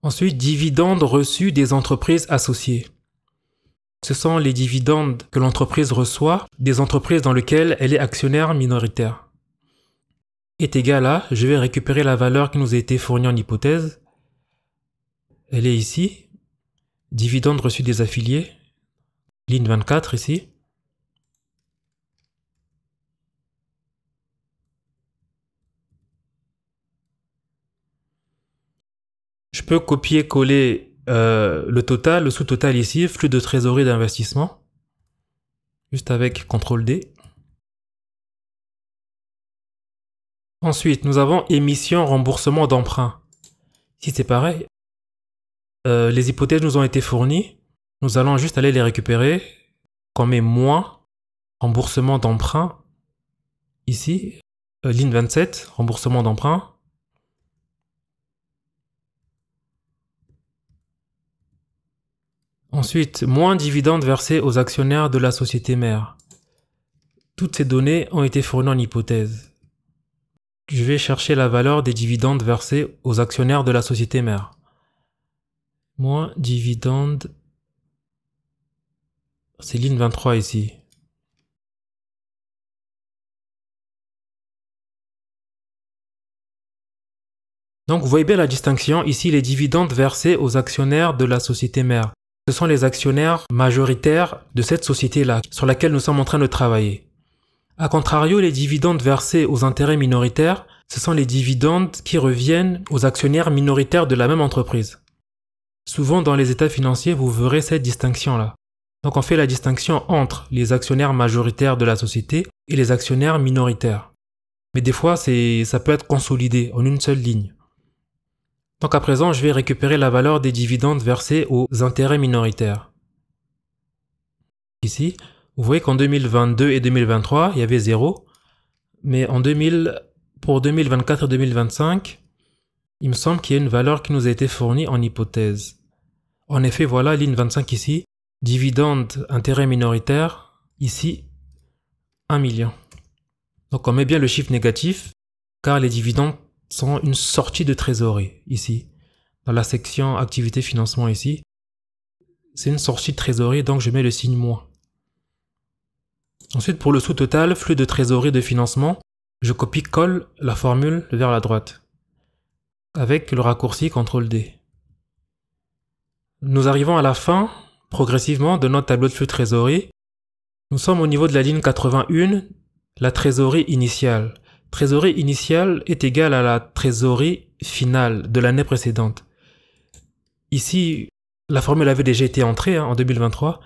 Ensuite, dividendes reçus des entreprises associées. Ce sont les dividendes que l'entreprise reçoit des entreprises dans lesquelles elle est actionnaire minoritaire. est égal à, je vais récupérer la valeur qui nous a été fournie en hypothèse. Elle est ici. Dividende reçu des affiliés. Ligne 24 ici. Je peux copier-coller le total, le sous-total ici, flux de trésorerie d'investissement. Juste avec CTRL D. Ensuite, nous avons émission, remboursement d'emprunt. Ici, c'est pareil. Les hypothèses nous ont été fournies. Nous allons juste aller les récupérer. On met moins, remboursement d'emprunt. Ici, ligne 27, remboursement d'emprunt. Ensuite, moins dividendes versés aux actionnaires de la société mère. Toutes ces données ont été fournies en hypothèse. Je vais chercher la valeur des dividendes versés aux actionnaires de la société mère. Moins dividendes. C'est ligne 23 ici. Donc vous voyez bien la distinction. Ici, les dividendes versés aux actionnaires de la société mère. Ce sont les actionnaires majoritaires de cette société-là, sur laquelle nous sommes en train de travailler. A contrario, les dividendes versés aux intérêts minoritaires, ce sont les dividendes qui reviennent aux actionnaires minoritaires de la même entreprise. Souvent, dans les états financiers, vous verrez cette distinction-là. Donc on fait la distinction entre les actionnaires majoritaires de la société et les actionnaires minoritaires. Mais des fois, ça peut être consolidé en une seule ligne. Donc à présent, je vais récupérer la valeur des dividendes versés aux intérêts minoritaires. Ici, vous voyez qu'en 2022 et 2023, il y avait 0. Mais pour 2024 et 2025, il me semble qu'il y a une valeur qui nous a été fournie en hypothèse. En effet, voilà, ligne 25 ici, dividendes intérêts minoritaires, ici, 1 million. Donc on met bien le chiffre négatif, car les dividendes sont une sortie de trésorerie, ici. Dans la section activité financement ici, c'est une sortie de trésorerie, donc je mets le signe moins. Ensuite, pour le sous-total, flux de trésorerie de financement, je copie-colle la formule vers la droite, avec le raccourci CTRL D. Nous arrivons à la fin, progressivement, de notre tableau de flux de trésorerie. Nous sommes au niveau de la ligne 81, la trésorerie initiale. Trésorerie initiale est égale à la trésorerie finale de l'année précédente. Ici, la formule avait déjà été entrée en 2023.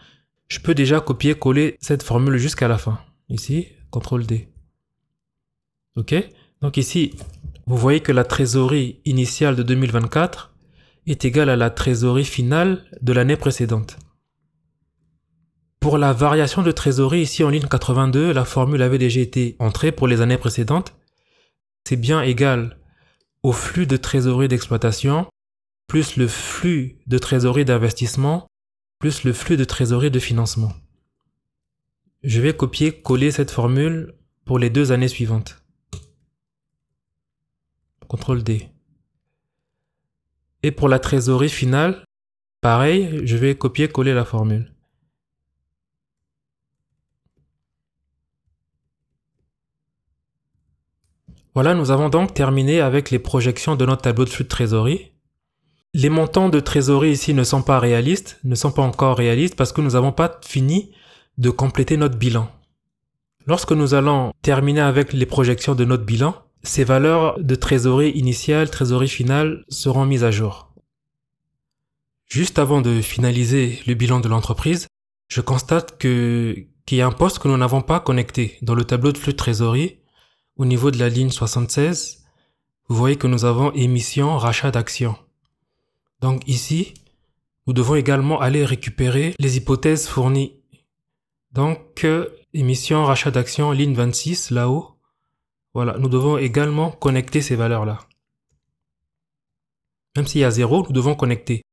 Je peux déjà copier-coller cette formule jusqu'à la fin. Ici, CTRL D. OK? Donc ici, vous voyez que la trésorerie initiale de 2024 est égale à la trésorerie finale de l'année précédente. Pour la variation de trésorerie, ici en ligne 82, la formule avait déjà été entrée pour les années précédentes. C'est bien égal au flux de trésorerie d'exploitation, plus le flux de trésorerie d'investissement, plus le flux de trésorerie de financement. Je vais copier-coller cette formule pour les 2 années suivantes. CTRL D. Et pour la trésorerie finale, pareil, je vais copier-coller la formule. Voilà, nous avons donc terminé avec les projections de notre tableau de flux de trésorerie. Les montants de trésorerie ici ne sont pas réalistes, ne sont pas encore réalistes parce que nous n'avons pas fini de compléter notre bilan. Lorsque nous allons terminer avec les projections de notre bilan, ces valeurs de trésorerie initiale, trésorerie finale seront mises à jour. Juste avant de finaliser le bilan de l'entreprise, je constate qu'il y a un poste que nous n'avons pas connecté dans le tableau de flux de trésorerie. Au niveau de la ligne 76, vous voyez que nous avons émission, rachat d'actions. Donc ici, nous devons également aller récupérer les hypothèses fournies. Donc, émission, rachat d'actions, ligne 26, là-haut. Voilà, nous devons également connecter ces valeurs-là. Même s'il y a 0, nous devons connecter.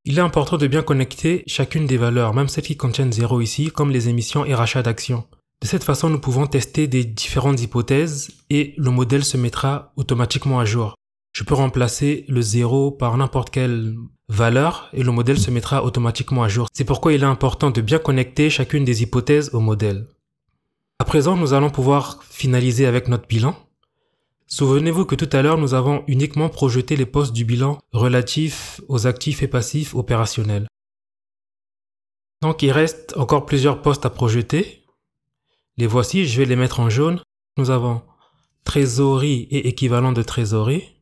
Il est important de bien connecter chacune des valeurs, même celles qui contiennent 0 ici, comme les émissions et rachats d'actions. De cette façon, nous pouvons tester des différentes hypothèses et le modèle se mettra automatiquement à jour. Je peux remplacer le 0 par n'importe quelle valeur et le modèle se mettra automatiquement à jour. C'est pourquoi il est important de bien connecter chacune des hypothèses au modèle. À présent, nous allons pouvoir finaliser avec notre bilan. Souvenez-vous que tout à l'heure, nous avons uniquement projeté les postes du bilan relatifs aux actifs et passifs opérationnels. Donc, il reste encore plusieurs postes à projeter. Les voici, je vais les mettre en jaune. Nous avons trésorerie et équivalent de trésorerie.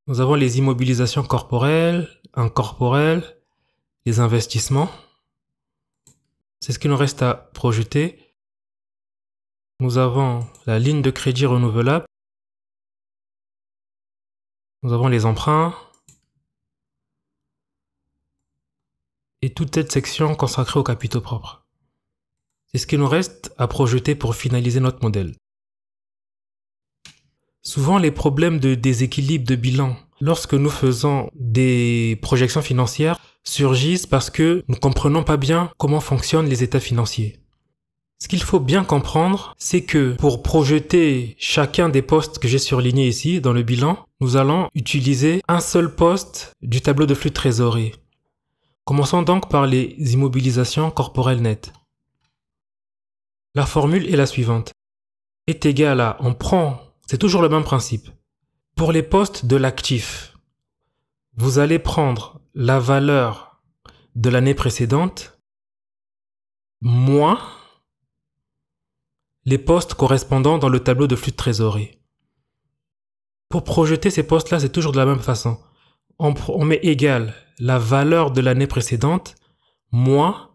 Nous avons les immobilisations corporelles, incorporelles, les investissements. C'est ce qu'il nous reste à projeter. Nous avons la ligne de crédit renouvelable. Nous avons les emprunts. Et toute cette section consacrée aux capitaux propres. C'est ce qu'il nous reste à projeter pour finaliser notre modèle. Souvent, les problèmes de déséquilibre de bilan, lorsque nous faisons des projections financières, surgissent parce que nous ne comprenons pas bien comment fonctionnent les états financiers. Ce qu'il faut bien comprendre, c'est que pour projeter chacun des postes que j'ai surlignés ici dans le bilan, nous allons utiliser un seul poste du tableau de flux de trésorerie. Commençons donc par les immobilisations corporelles nettes. La formule est la suivante. Est égal à, c'est toujours le même principe. Pour les postes de l'actif, vous allez prendre la valeur de l'année précédente moins les postes correspondant dans le tableau de flux de trésorerie. Pour projeter ces postes-là, c'est toujours de la même façon. On met égal la valeur de l'année précédente moins,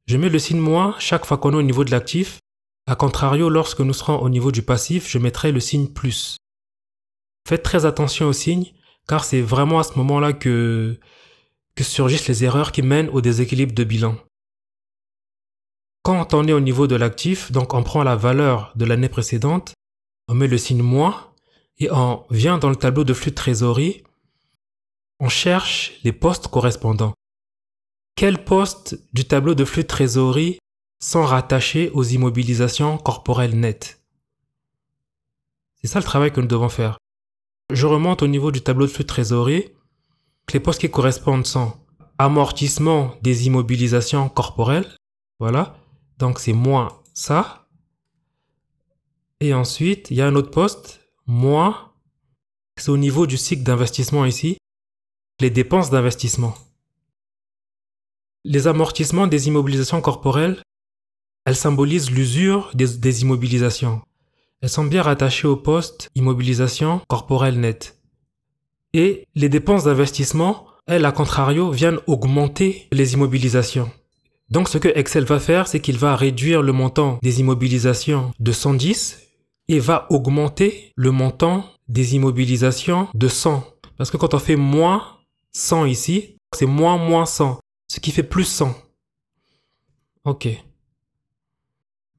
je mets le signe moins chaque fois qu'on est au niveau de l'actif. A contrario, lorsque nous serons au niveau du passif, je mettrai le signe plus. Faites très attention aux signes, car c'est vraiment à ce moment-là que surgissent les erreurs qui mènent au déséquilibre de bilan. Quand on est au niveau de l'actif, donc on prend la valeur de l'année précédente, on met le signe moins, et on vient dans le tableau de flux de trésorerie, on cherche les postes correspondants. Quels postes du tableau de flux de trésorerie sont rattachés aux immobilisations corporelles nettes? C'est ça le travail que nous devons faire. Je remonte au niveau du tableau de flux de trésorerie. Les postes qui correspondent sont amortissement des immobilisations corporelles. Voilà. Donc c'est moins ça. Et ensuite, il y a un autre poste, moins, c'est au niveau du cycle d'investissement ici, les dépenses d'investissement. Les amortissements des immobilisations corporelles, elles symbolisent l'usure des immobilisations. Elles sont bien rattachées au poste immobilisation corporelle nette. Et les dépenses d'investissement, elles, à contrario, viennent augmenter les immobilisations. Donc ce que Excel va faire, c'est qu'il va réduire le montant des immobilisations de 110 et va augmenter le montant des immobilisations de 100. Parce que quand on fait moins 100 ici, c'est moins 100, ce qui fait plus 100. Ok.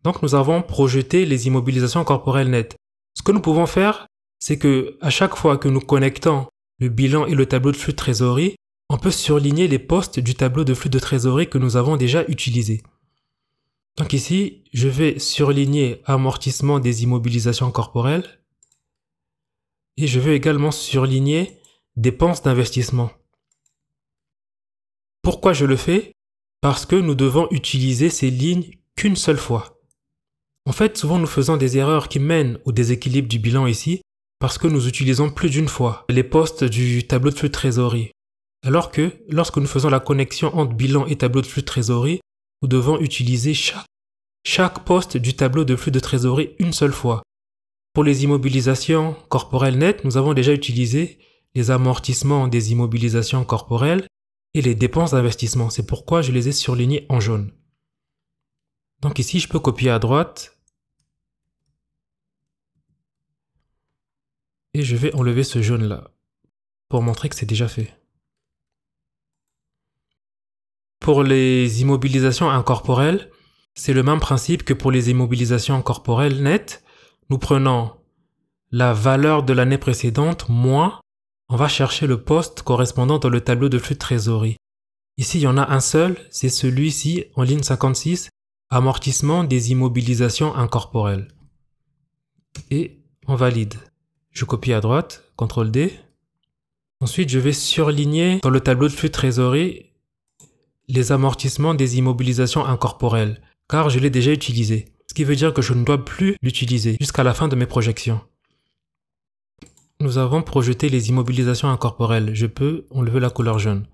Donc nous avons projeté les immobilisations corporelles nettes. Ce que nous pouvons faire, c'est que à chaque fois que nous connectons le bilan et le tableau de flux de trésorerie, on peut surligner les postes du tableau de flux de trésorerie que nous avons déjà utilisés. Donc ici, je vais surligner amortissement des immobilisations corporelles et je vais également surligner dépenses d'investissement. Pourquoi je le fais? Parce que nous devons utiliser ces lignes qu'une seule fois. En fait, souvent nous faisons des erreurs qui mènent au déséquilibre du bilan ici parce que nous utilisons plus d'une fois les postes du tableau de flux de trésorerie. Alors que lorsque nous faisons la connexion entre bilan et tableau de flux de trésorerie, nous devons utiliser chaque poste du tableau de flux de trésorerie une seule fois. Pour les immobilisations corporelles nettes, nous avons déjà utilisé les amortissements des immobilisations corporelles et les dépenses d'investissement. C'est pourquoi je les ai surlignés en jaune. Donc ici, je peux copier à droite et je vais enlever ce jaune-là pour montrer que c'est déjà fait. Pour les immobilisations incorporelles, c'est le même principe que pour les immobilisations corporelles nettes. Nous prenons la valeur de l'année précédente moins, on va chercher le poste correspondant dans le tableau de flux de trésorerie. Ici, il y en a un seul, c'est celui-ci en ligne 56, amortissement des immobilisations incorporelles. Et on valide. Je copie à droite, CTRL D. Ensuite, je vais surligner dans le tableau de flux de trésorerie les amortissements des immobilisations incorporelles. car je l'ai déjà utilisé. Ce qui veut dire que je ne dois plus l'utiliser jusqu'à la fin de mes projections. Nous avons projeté les immobilisations incorporelles. Je peux enlever la couleur jaune.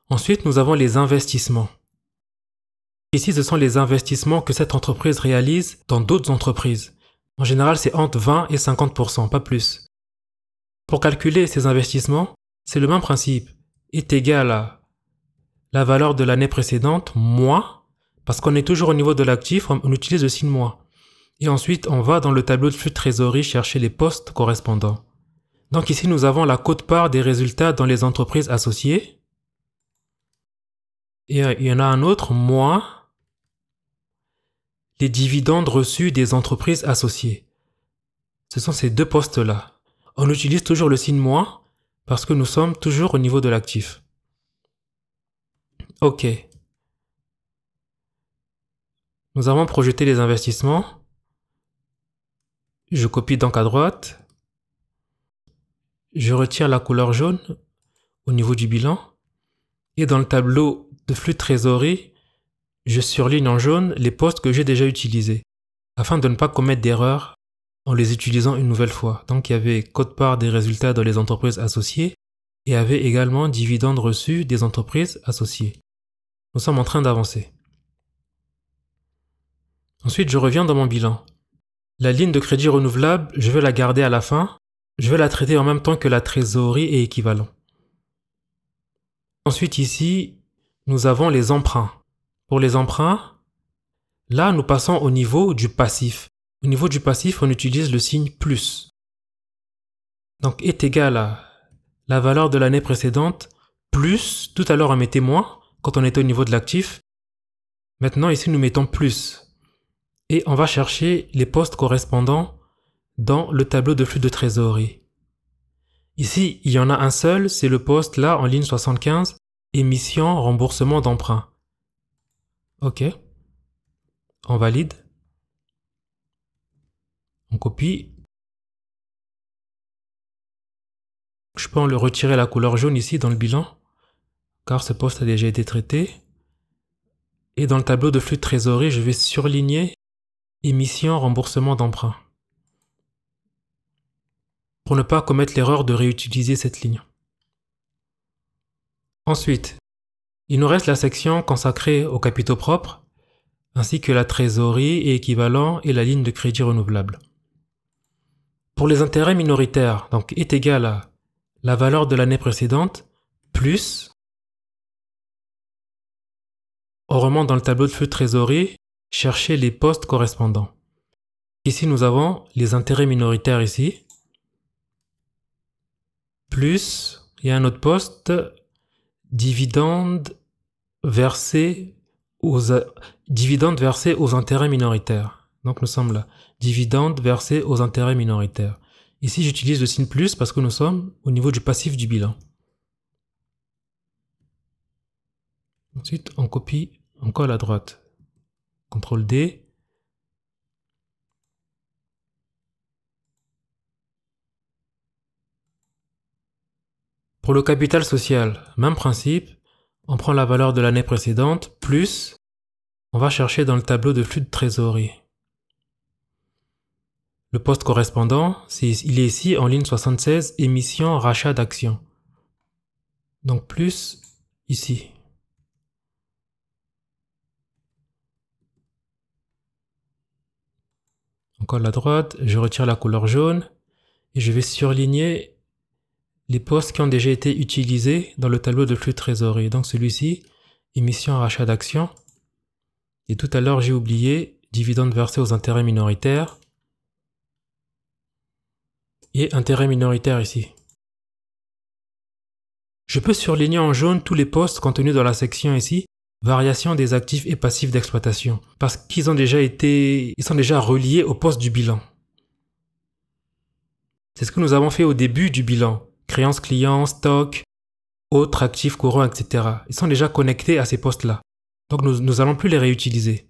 Ensuite, nous avons les investissements. Ici, ce sont les investissements que cette entreprise réalise dans d'autres entreprises. En général, c'est entre 20 et 50%, pas plus. Pour calculer ces investissements, c'est le même principe. Est égal à la valeur de l'année précédente, moins, parce qu'on est toujours au niveau de l'actif, on utilise le signe moins. Et ensuite, on va dans le tableau de flux de trésorerie chercher les postes correspondants. Donc ici, nous avons la quote-part des résultats dans les entreprises associées. Et il y en a un autre, moins les dividendes reçus des entreprises associées. Ce sont ces deux postes-là. On utilise toujours le signe moins parce que nous sommes toujours au niveau de l'actif. OK. Nous avons projeté les investissements. Je copie donc à droite. Je retire la couleur jaune au niveau du bilan. Et dans le tableau de flux de trésorerie, je surligne en jaune les postes que j'ai déjà utilisés, afin de ne pas commettre d'erreur en les utilisant une nouvelle fois. Donc il y avait quote-part des résultats dans les entreprises associées et il y avait également dividendes reçus des entreprises associées. Nous sommes en train d'avancer. Ensuite, je reviens dans mon bilan. La ligne de crédit renouvelable, je vais la garder à la fin. Je vais la traiter en même temps que la trésorerie et équivalent. Ensuite, ici, nous avons les emprunts. Pour les emprunts, là, nous passons au niveau du passif. Au niveau du passif, on utilise le signe plus. Donc, est égal à la valeur de l'année précédente plus, tout à l'heure on mettait moins quand on était au niveau de l'actif. Maintenant, ici, nous mettons plus. Et on va chercher les postes correspondants dans le tableau de flux de trésorerie. Ici, il y en a un seul, c'est le poste là en ligne 75, émission, remboursement d'emprunt. OK. On valide. On copie. Je peux le retirer la couleur jaune ici dans le bilan, car ce poste a déjà été traité. Et dans le tableau de flux de trésorerie, je vais surligner émission, remboursement d'emprunt, pour ne pas commettre l'erreur de réutiliser cette ligne. Ensuite, il nous reste la section consacrée aux capitaux propres, ainsi que la trésorerie et équivalent et la ligne de crédit renouvelable. Pour les intérêts minoritaires, donc est égal à la valeur de l'année précédente, plus, on remonte dans le tableau de flux de trésorerie, chercher les postes correspondants. Ici, nous avons les intérêts minoritaires ici, plus, il y a un autre poste, dividendes versés aux intérêts minoritaires. Donc nous sommes là, dividendes versés aux intérêts minoritaires. Ici, j'utilise le signe plus parce que nous sommes au niveau du passif du bilan. Ensuite, on copie, on colle à droite. CTRL D. Pour le capital social, même principe, on prend la valeur de l'année précédente, plus, on va chercher dans le tableau de flux de trésorerie. Le poste correspondant, il est ici en ligne 76, émission, rachat d'actions. Donc plus, ici. On colle à droite, je retire la couleur jaune, et je vais surligner les postes qui ont déjà été utilisés dans le tableau de flux de trésorerie. Donc celui-ci, émission, rachat d'actions. Et tout à l'heure, j'ai oublié dividendes versés aux intérêts minoritaires. Et intérêts minoritaires ici. Je peux surligner en jaune tous les postes contenus dans la section ici, variation des actifs et passifs d'exploitation, parce qu'ils sont déjà reliés au poste du bilan. C'est ce que nous avons fait au début du bilan. Créances clients, stock, autres actifs courants, etc. Ils sont déjà connectés à ces postes-là. Donc nous allons plus les réutiliser.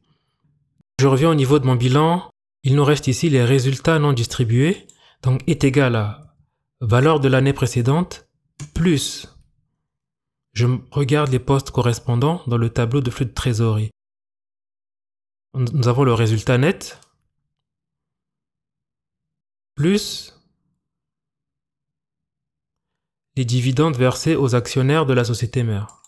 Je reviens au niveau de mon bilan. Il nous reste ici les résultats non distribués. Donc est égal à valeur de l'année précédente plus. Je regarde les postes correspondants dans le tableau de flux de trésorerie. Nous avons le résultat net plus les dividendes versés aux actionnaires de la société mère.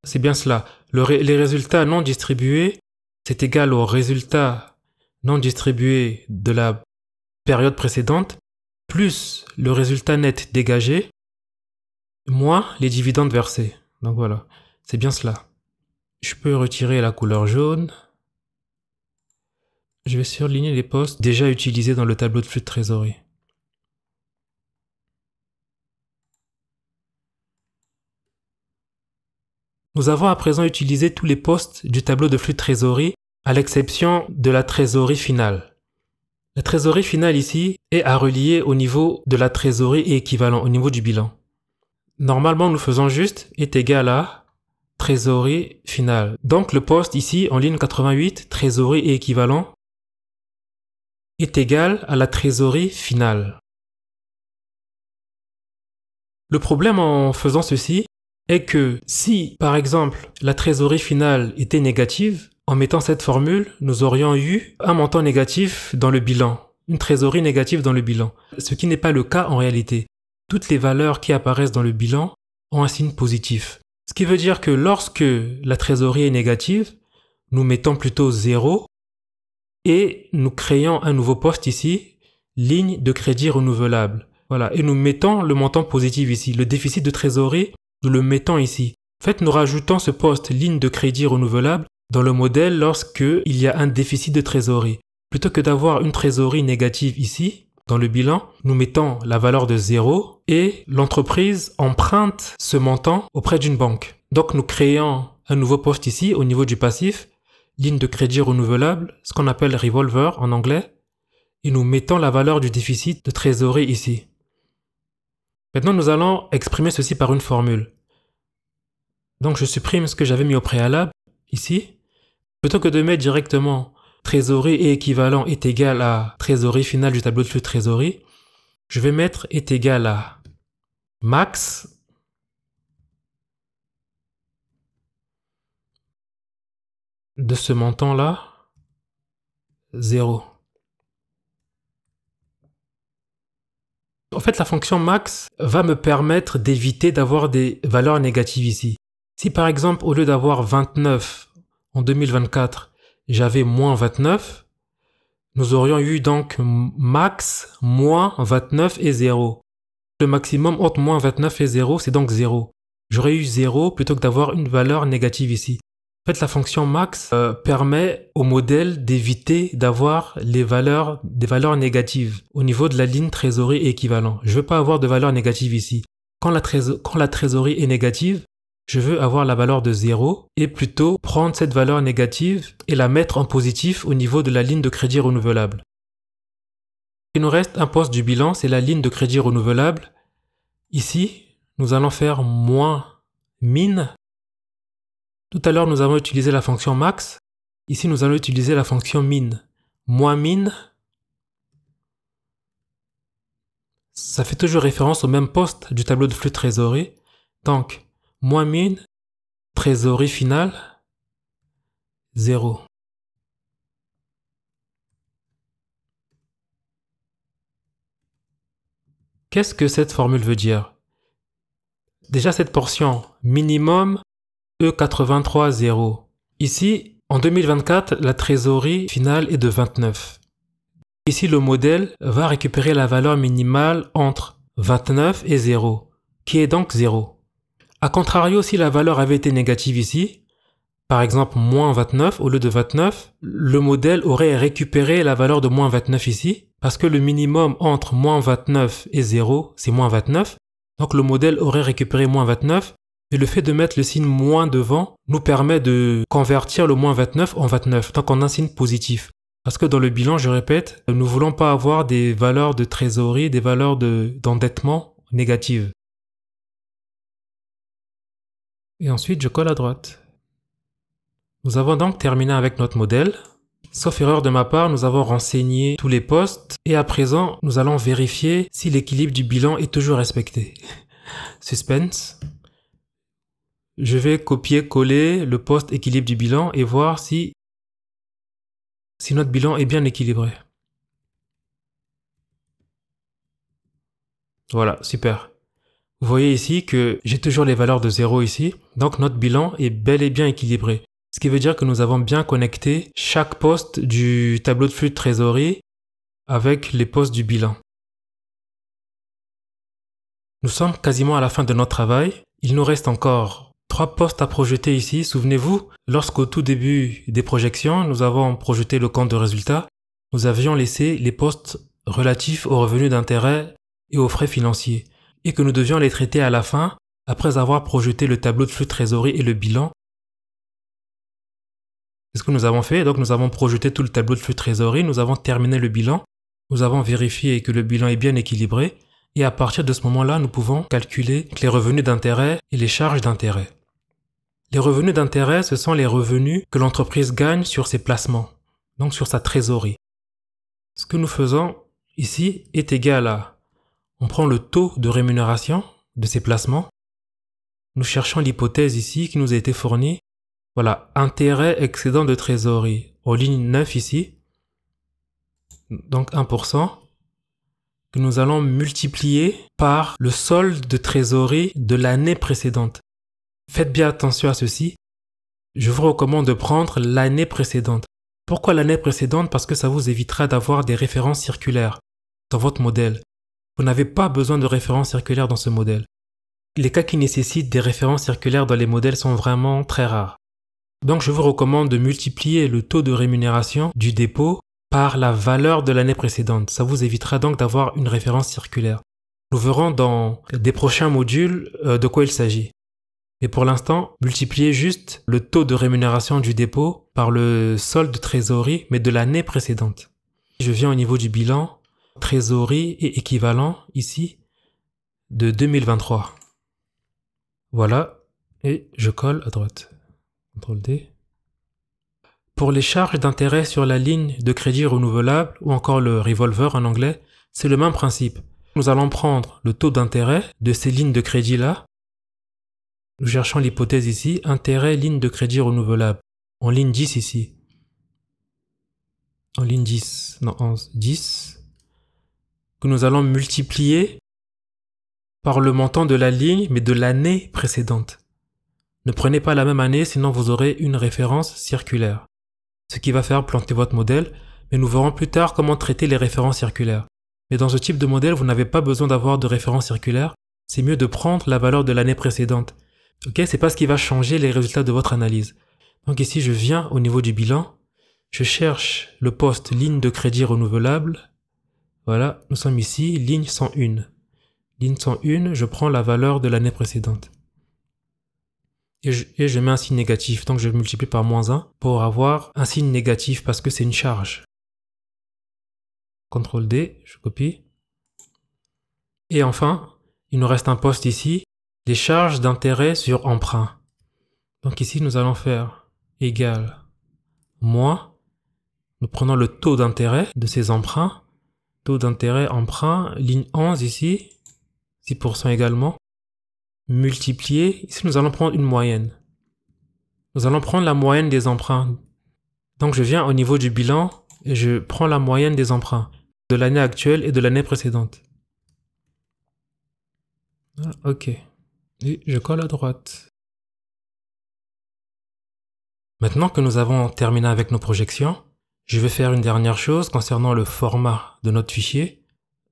C'est bien cela. Les résultats non distribués, c'est égal aux résultats non distribués de la période précédente, plus le résultat net dégagé, moins les dividendes versés. Donc voilà, c'est bien cela. Je peux retirer la couleur jaune. Je vais surligner les postes déjà utilisés dans le tableau de flux de trésorerie. Nous avons à présent utilisé tous les postes du tableau de flux de trésorerie à l'exception de la trésorerie finale. La trésorerie finale ici est à relier au niveau de la trésorerie et équivalent, au niveau du bilan. Normalement, nous faisons juste est égal à trésorerie finale. Donc le poste ici en ligne 88, trésorerie et équivalent, est égal à la trésorerie finale. Le problème en faisant ceci est que si, par exemple, la trésorerie finale était négative, en mettant cette formule, nous aurions eu un montant négatif dans le bilan, une trésorerie négative dans le bilan, ce qui n'est pas le cas en réalité. Toutes les valeurs qui apparaissent dans le bilan ont un signe positif. Ce qui veut dire que lorsque la trésorerie est négative, nous mettons plutôt 0 et nous créons un nouveau poste ici, ligne de crédit renouvelable. Voilà, et nous mettons le montant positif ici. Le déficit de trésorerie, nous le mettons ici. En fait, nous rajoutons ce poste ligne de crédit renouvelable dans le modèle lorsqu'il y a un déficit de trésorerie. Plutôt que d'avoir une trésorerie négative ici, dans le bilan, nous mettons la valeur de 0 et l'entreprise emprunte ce montant auprès d'une banque. Donc nous créons un nouveau poste ici au niveau du passif, ligne de crédit renouvelable, ce qu'on appelle revolver en anglais, et nous mettons la valeur du déficit de trésorerie ici. Maintenant, nous allons exprimer ceci par une formule. Donc je supprime ce que j'avais mis au préalable, ici. Plutôt que de mettre directement trésorerie et équivalent est égal à trésorerie finale du tableau de flux de trésorerie, je vais mettre est égal à max de ce montant-là, 0. En fait, la fonction max va me permettre d'éviter d'avoir des valeurs négatives ici. Si par exemple, au lieu d'avoir 29 en 2024, j'avais moins 29, nous aurions eu donc max, moins 29 et 0. Le maximum entre moins 29 et 0, c'est donc 0. J'aurais eu 0 plutôt que d'avoir une valeur négative ici. En fait, la fonction max permet au modèle d'éviter d'avoir des valeurs négatives au niveau de la ligne trésorerie et équivalent. Je ne veux pas avoir de valeur négative ici. Quand la trésorerie est négative, je veux avoir la valeur de 0 et plutôt prendre cette valeur négative et la mettre en positif au niveau de la ligne de crédit renouvelable. Il nous reste un poste du bilan, c'est la ligne de crédit renouvelable. Ici, nous allons faire moins min. Tout à l'heure, nous avons utilisé la fonction max. Ici, nous allons utiliser la fonction min. Moins min, ça fait toujours référence au même poste du tableau de flux de trésorerie. Donc, moins min, trésorerie finale, 0. Qu'est-ce que cette formule veut dire? Déjà, cette portion minimum E83 0. Ici, en 2024, la trésorerie finale est de 29. Ici, le modèle va récupérer la valeur minimale entre 29 et 0, qui est donc 0. A contrario, si la valeur avait été négative ici, par exemple moins 29 au lieu de 29, le modèle aurait récupéré la valeur de moins 29 ici, parce que le minimum entre moins 29 et 0, c'est moins 29. Donc le modèle aurait récupéré moins 29, et le fait de mettre le signe moins devant nous permet de convertir le moins 29 en 29, donc en un signe positif. Parce que dans le bilan, je répète, nous ne voulons pas avoir des valeurs de trésorerie, des valeurs d'endettement négatives. Et ensuite, je colle à droite. Nous avons donc terminé avec notre modèle. Sauf erreur de ma part, nous avons renseigné tous les postes et à présent, nous allons vérifier si l'équilibre du bilan est toujours respecté. Suspense. Je vais copier-coller le poste équilibre du bilan et voir si notre bilan est bien équilibré. Voilà, super. Vous voyez ici que j'ai toujours les valeurs de 0 ici, donc notre bilan est bel et bien équilibré. Ce qui veut dire que nous avons bien connecté chaque poste du tableau de flux de trésorerie avec les postes du bilan. Nous sommes quasiment à la fin de notre travail. Il nous reste encore 3 postes à projeter ici. Souvenez-vous, lorsqu'au tout début des projections, nous avons projeté le compte de résultat, nous avions laissé les postes relatifs aux revenus d'intérêt et aux frais financiers, et que nous devions les traiter à la fin, après avoir projeté le tableau de flux de trésorerie et le bilan. C'est ce que nous avons fait. Donc nous avons projeté tout le tableau de flux de trésorerie, nous avons terminé le bilan, nous avons vérifié que le bilan est bien équilibré, et à partir de ce moment-là, nous pouvons calculer les revenus d'intérêt et les charges d'intérêt. Les revenus d'intérêt, ce sont les revenus que l'entreprise gagne sur ses placements, donc sur sa trésorerie. Ce que nous faisons ici est égal à, on prend le taux de rémunération de ces placements, nous cherchons l'hypothèse ici qui nous a été fournie, voilà, intérêt excédent de trésorerie, en ligne 9 ici, donc 1%, que nous allons multiplier par le solde de trésorerie de l'année précédente. Faites bien attention à ceci. Je vous recommande de prendre l'année précédente. Pourquoi l'année précédente? Parce que ça vous évitera d'avoir des références circulaires dans votre modèle. Vous n'avez pas besoin de références circulaires dans ce modèle. Les cas qui nécessitent des références circulaires dans les modèles sont vraiment très rares. Donc je vous recommande de multiplier le taux de rémunération du dépôt par la valeur de l'année précédente. Ça vous évitera donc d'avoir une référence circulaire. Nous verrons dans des prochains modules de quoi il s'agit. Mais pour l'instant, multipliez juste le taux de rémunération du dépôt par le solde de trésorerie, mais de l'année précédente. Je viens au niveau du bilan, trésorerie et équivalent, ici, de 2023. Voilà, et je colle à droite. CTRL D. Pour les charges d'intérêt sur la ligne de crédit renouvelable, ou encore le revolver en anglais, c'est le même principe. Nous allons prendre le taux d'intérêt de ces lignes de crédit-là. Nous cherchons l'hypothèse ici, intérêt ligne de crédit renouvelable, en ligne 10 ici. En ligne 10, non, 11, 10, que nous allons multiplier par le montant de la ligne, mais de l'année précédente. Ne prenez pas la même année, sinon vous aurez une référence circulaire. Ce qui va faire planter votre modèle, mais nous verrons plus tard comment traiter les références circulaires. Mais dans ce type de modèle, vous n'avez pas besoin d'avoir de référence circulaire, c'est mieux de prendre la valeur de l'année précédente. Ok, c'est pas ce qui va changer les résultats de votre analyse. Donc ici, je viens au niveau du bilan, je cherche le poste ligne de crédit renouvelable. Voilà, nous sommes ici, ligne 101. Ligne 101, je prends la valeur de l'année précédente. Et je mets un signe négatif, donc je multiplie par -1 pour avoir un signe négatif parce que c'est une charge. CTRL D, je copie. Et enfin, il nous reste un poste ici, les charges d'intérêt sur emprunt. Donc ici, nous allons faire égal moins, nous prenons le taux d'intérêt de ces emprunts, taux d'intérêt emprunt, ligne 11 ici, 6% également, multiplié, ici nous allons prendre une moyenne. Nous allons prendre la moyenne des emprunts. Donc je viens au niveau du bilan et je prends la moyenne des emprunts de l'année actuelle et de l'année précédente. Ok. Et je colle à droite. Maintenant que nous avons terminé avec nos projections, je vais faire une dernière chose concernant le format de notre fichier.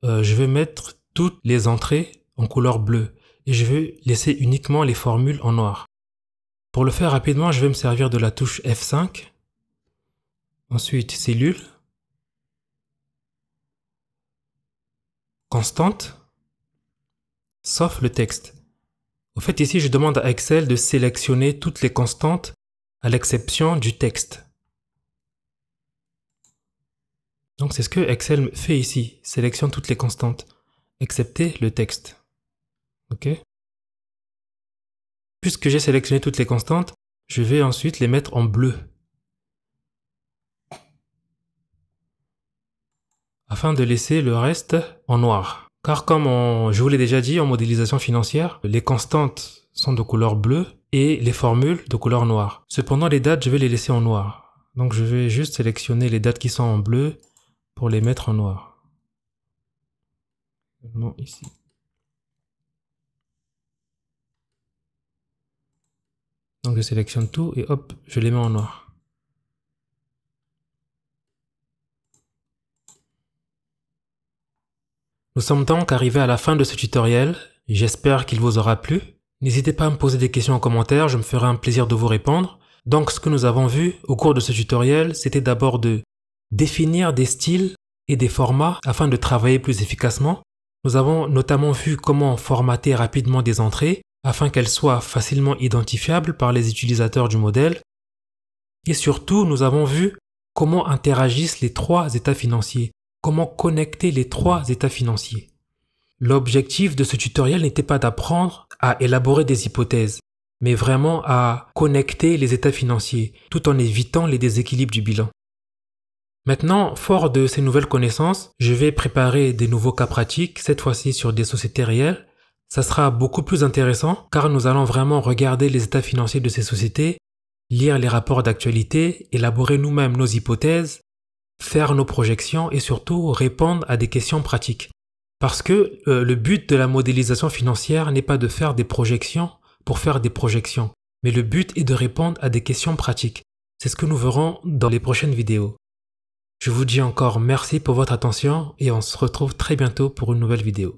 Je vais mettre toutes les entrées en couleur bleue et je vais laisser uniquement les formules en noir. Pour le faire rapidement, je vais me servir de la touche F5. Ensuite, cellule. Constante. Sauf le texte. Au fait, ici, je demande à Excel de sélectionner toutes les constantes à l'exception du texte. Donc, c'est ce que Excel fait ici. Sélectionne toutes les constantes, excepté le texte. OK? Puisque j'ai sélectionné toutes les constantes, je vais ensuite les mettre en bleu. Afin de laisser le reste en noir. Car comme je vous l'ai déjà dit, en modélisation financière, les constantes sont de couleur bleue et les formules de couleur noire. Cependant, les dates, je vais les laisser en noir. Donc je vais juste sélectionner les dates qui sont en bleu pour les mettre en noir. Ici. Donc je sélectionne tout et hop, je les mets en noir. Nous sommes donc arrivés à la fin de ce tutoriel. J'espère qu'il vous aura plu. N'hésitez pas à me poser des questions en commentaire, je me ferai un plaisir de vous répondre. Donc ce que nous avons vu au cours de ce tutoriel, c'était d'abord de définir des styles et des formats afin de travailler plus efficacement. Nous avons notamment vu comment formater rapidement des entrées afin qu'elles soient facilement identifiables par les utilisateurs du modèle. Et surtout, nous avons vu comment interagissent les trois états financiers, comment connecter les trois états financiers. L'objectif de ce tutoriel n'était pas d'apprendre à élaborer des hypothèses, mais vraiment à connecter les états financiers, tout en évitant les déséquilibres du bilan. Maintenant, fort de ces nouvelles connaissances, je vais préparer des nouveaux cas pratiques, cette fois-ci sur des sociétés réelles. Ça sera beaucoup plus intéressant car nous allons vraiment regarder les états financiers de ces sociétés, lire les rapports d'actualité, élaborer nous-mêmes nos hypothèses, faire nos projections et surtout répondre à des questions pratiques. Parce que le but de la modélisation financière n'est pas de faire des projections pour faire des projections, mais le but est de répondre à des questions pratiques. C'est ce que nous verrons dans les prochaines vidéos. Je vous dis encore merci pour votre attention et on se retrouve très bientôt pour une nouvelle vidéo.